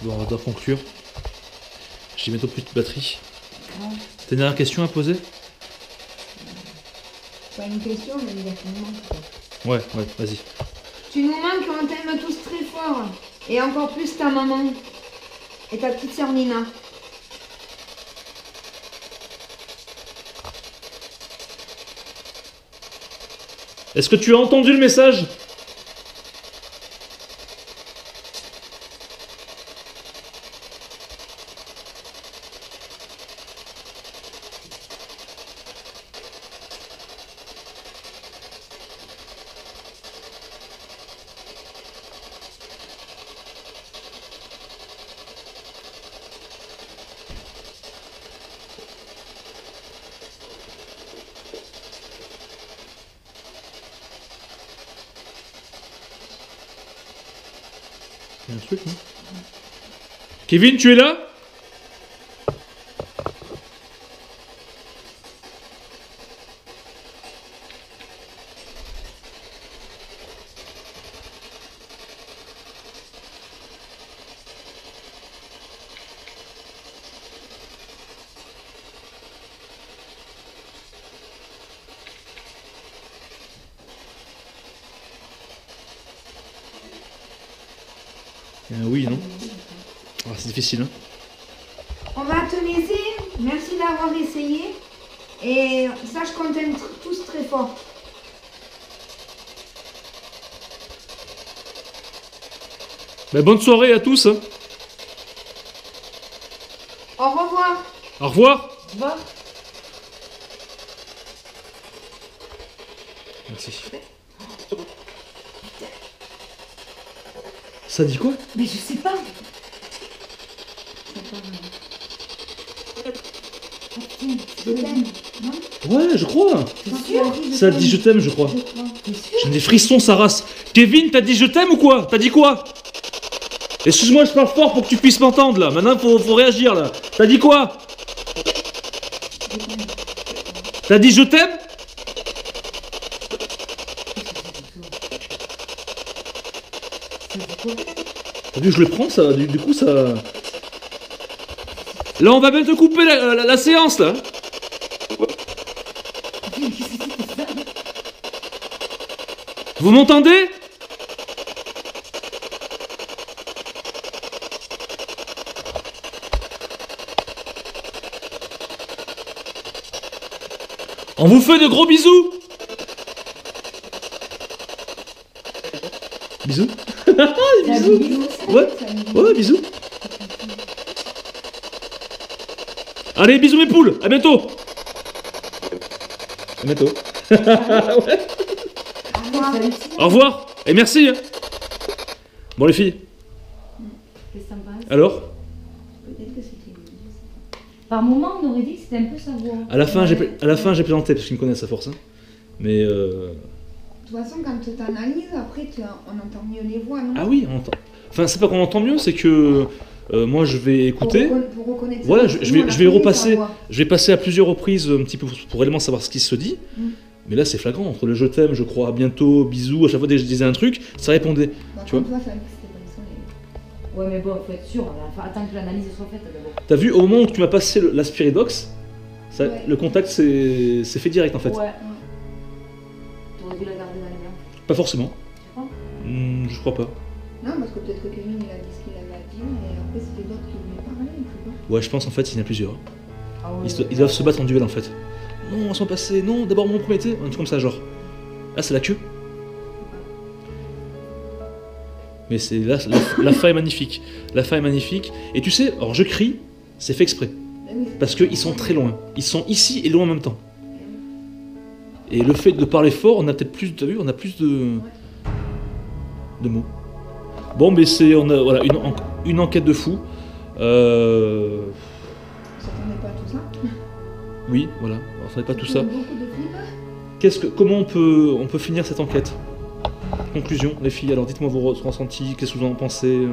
Bon, on doit conclure. J'ai bientôt plus de batterie. T'as une dernière question à poser? Pas une question, mais il y a tellement. Ouais, vas-y. Tu nous manques, on t'aime tous très fort. Et encore plus ta maman. Et ta petite sœur Nina. Est-ce que tu as entendu le message? Il y a un truc, non? Kevin, tu es là? Oui, non? Ah, c'est difficile, hein? On va te laisser. Merci d'avoir essayé. Et sache qu'on t'aime tous très fort. Bah, bonne soirée à tous, hein. Au revoir. Au revoir. Va. Merci. Ça dit quoi? Mais je sais pas. Je t'aime. Ouais, je crois. T'es sûr? Ça dit je t'aime, je crois. T'es sûr? J'ai des frissons, sa race. Kevin, t'as dit je t'aime ou quoi? T'as dit quoi? Excuse-moi, je parle fort pour que tu puisses m'entendre là. Maintenant, faut réagir là. T'as dit quoi? T'as dit je t'aime? T'as vu, je le prends, ça. Du coup, ça. Là, on va bientôt couper la séance là. Vous m'entendez? On vous fait de gros bisous. Bisous. Bisous. Ouais, ouais, bisous. Allez, bisous mes poules. À bientôt. À bientôt. Ouais. Au revoir. Et merci. Hein. Bon les filles. Qu'est-ce que ça me passe? Alors? Peut-être que c'était. Par moment, on aurait dit que c'était un peu sa voix. À la fin, j'ai plaisanté parce qu'ils me connaissent à force. Hein. Mais De toute façon, quand tu t'analyses, après, on entend mieux les voix, non? ah oui, on entend. Enfin, c'est pas qu'on entend mieux, c'est que moi je vais écouter. Pour reconnaître. Voilà, ça, je nous, on vais a repasser. sa voix. Je vais passer à plusieurs reprises un petit peu pour réellement savoir ce qui se dit. Mais là, c'est flagrant. Entre le je t'aime, je crois, à bientôt, bisous, à chaque fois que je disais un truc, ça répondait. Bah, Tu vois. comme toi, ça, c'était comme ça. Ouais, mais bon, faut être sûr. Attends que l'analyse soit faite d'abord. T'as vu, au moment où tu m'as passé la Spiridox, ça, Ouais. le contact c'est fait direct en fait. Ouais. T'aurais dû la garder dans les mains. Pas forcément. Tu crois? Je crois pas. Non, parce que peut-être que Kevin, il a dit ce qu'il avait à dire, et après, c'était d'autres qui voulaient parler, je sais pas. Ouais, je pense en fait il y en a plusieurs. Ah ouais. Ils doivent se battre en duel en fait. Non, on s'en passait, non, d'abord mon premier thé, un truc comme ça genre. Ah, c'est la queue. Mais c'est là, la fin est magnifique. La fin est magnifique. Et tu sais, alors je crie, c'est fait exprès. Ben oui, Parce qu'ils sont très loin. Ils sont ici et loin en même temps. Et le fait de parler fort, on a peut-être plus, t'as vu, on a plus de mots. Bon, mais c'est, on a voilà, une enquête de fou. on s'attendait pas à tout ça. Oui, voilà, on savait pas tout ça. Beaucoup de films. Comment on peut finir cette enquête? Conclusion, les filles, alors dites-moi vos ressentis, qu'est-ce que vous en pensez? Et que si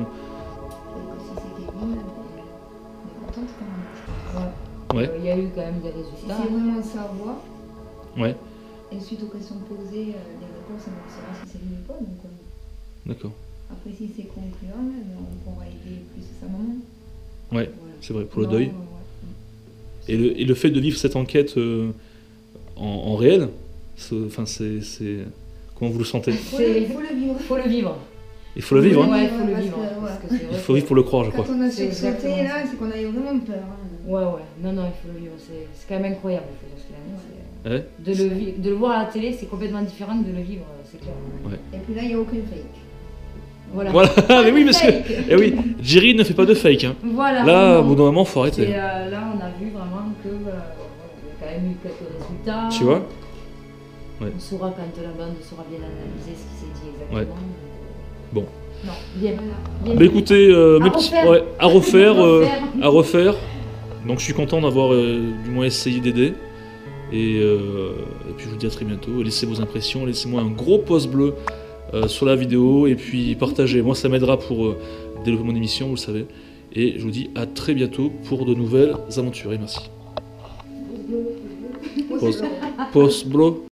c'est Kevin, on est contente quand même. Ouais. Il y a eu quand même des Si résultats. c'est vraiment sa voix, Ouais, et suite aux questions posées, les réponses, on saura si c'est lui ou pas. Donc, d'accord. après, si c'est concluant, on pourra aider plus sa maman. Ouais, Ouais. c'est vrai, pour le Non, deuil. ouais. Et le fait de vivre cette enquête en réel, enfin c'est... Comment vous le sentez? Il faut le vivre. Faut le vivre. Il faut le vivre, hein. Ouais, faut le parce vivre. que, Parce que c'est vrai Il faut que- vivre pour le croire, je Quand crois. on a C'est sursauté exactement là, ça. c'est qu'on a eu vraiment peur. Hein. Ouais, ouais. Non, non, il faut le vivre. C'est quand même incroyable. Il faut dire ce qu'il en est. Ouais. De le voir à la télé, c'est complètement différent que de le vivre, c'est clair. Et puis là, il n'y a aucun fake. Voilà. Voilà, mais oui, parce que... Fake. Eh oui, Jerry ne fait pas de fake, hein. Voilà. Là, au non. bout d'un moment, faut Et arrêter. là, on a vu vraiment que il y a quand même eu quelques résultats. Tu vois? Ouais. On saura quand la bande sera bien analysée ce qui s'est dit exactement. Ouais. Bon. Non, bien. Voilà. bien. Bah écoutez, À mes petits... refaire. ouais, à refaire, Refaire. à refaire. Donc je suis content d'avoir du moins essayé d'aider. Et puis je vous dis à très bientôt. Laissez vos impressions, laissez-moi un gros pouce bleu sur la vidéo et puis partagez. Moi, ça m'aidera pour développer mon émission, vous le savez. Et je vous dis à très bientôt pour de nouvelles aventures. Et merci. Post-blo.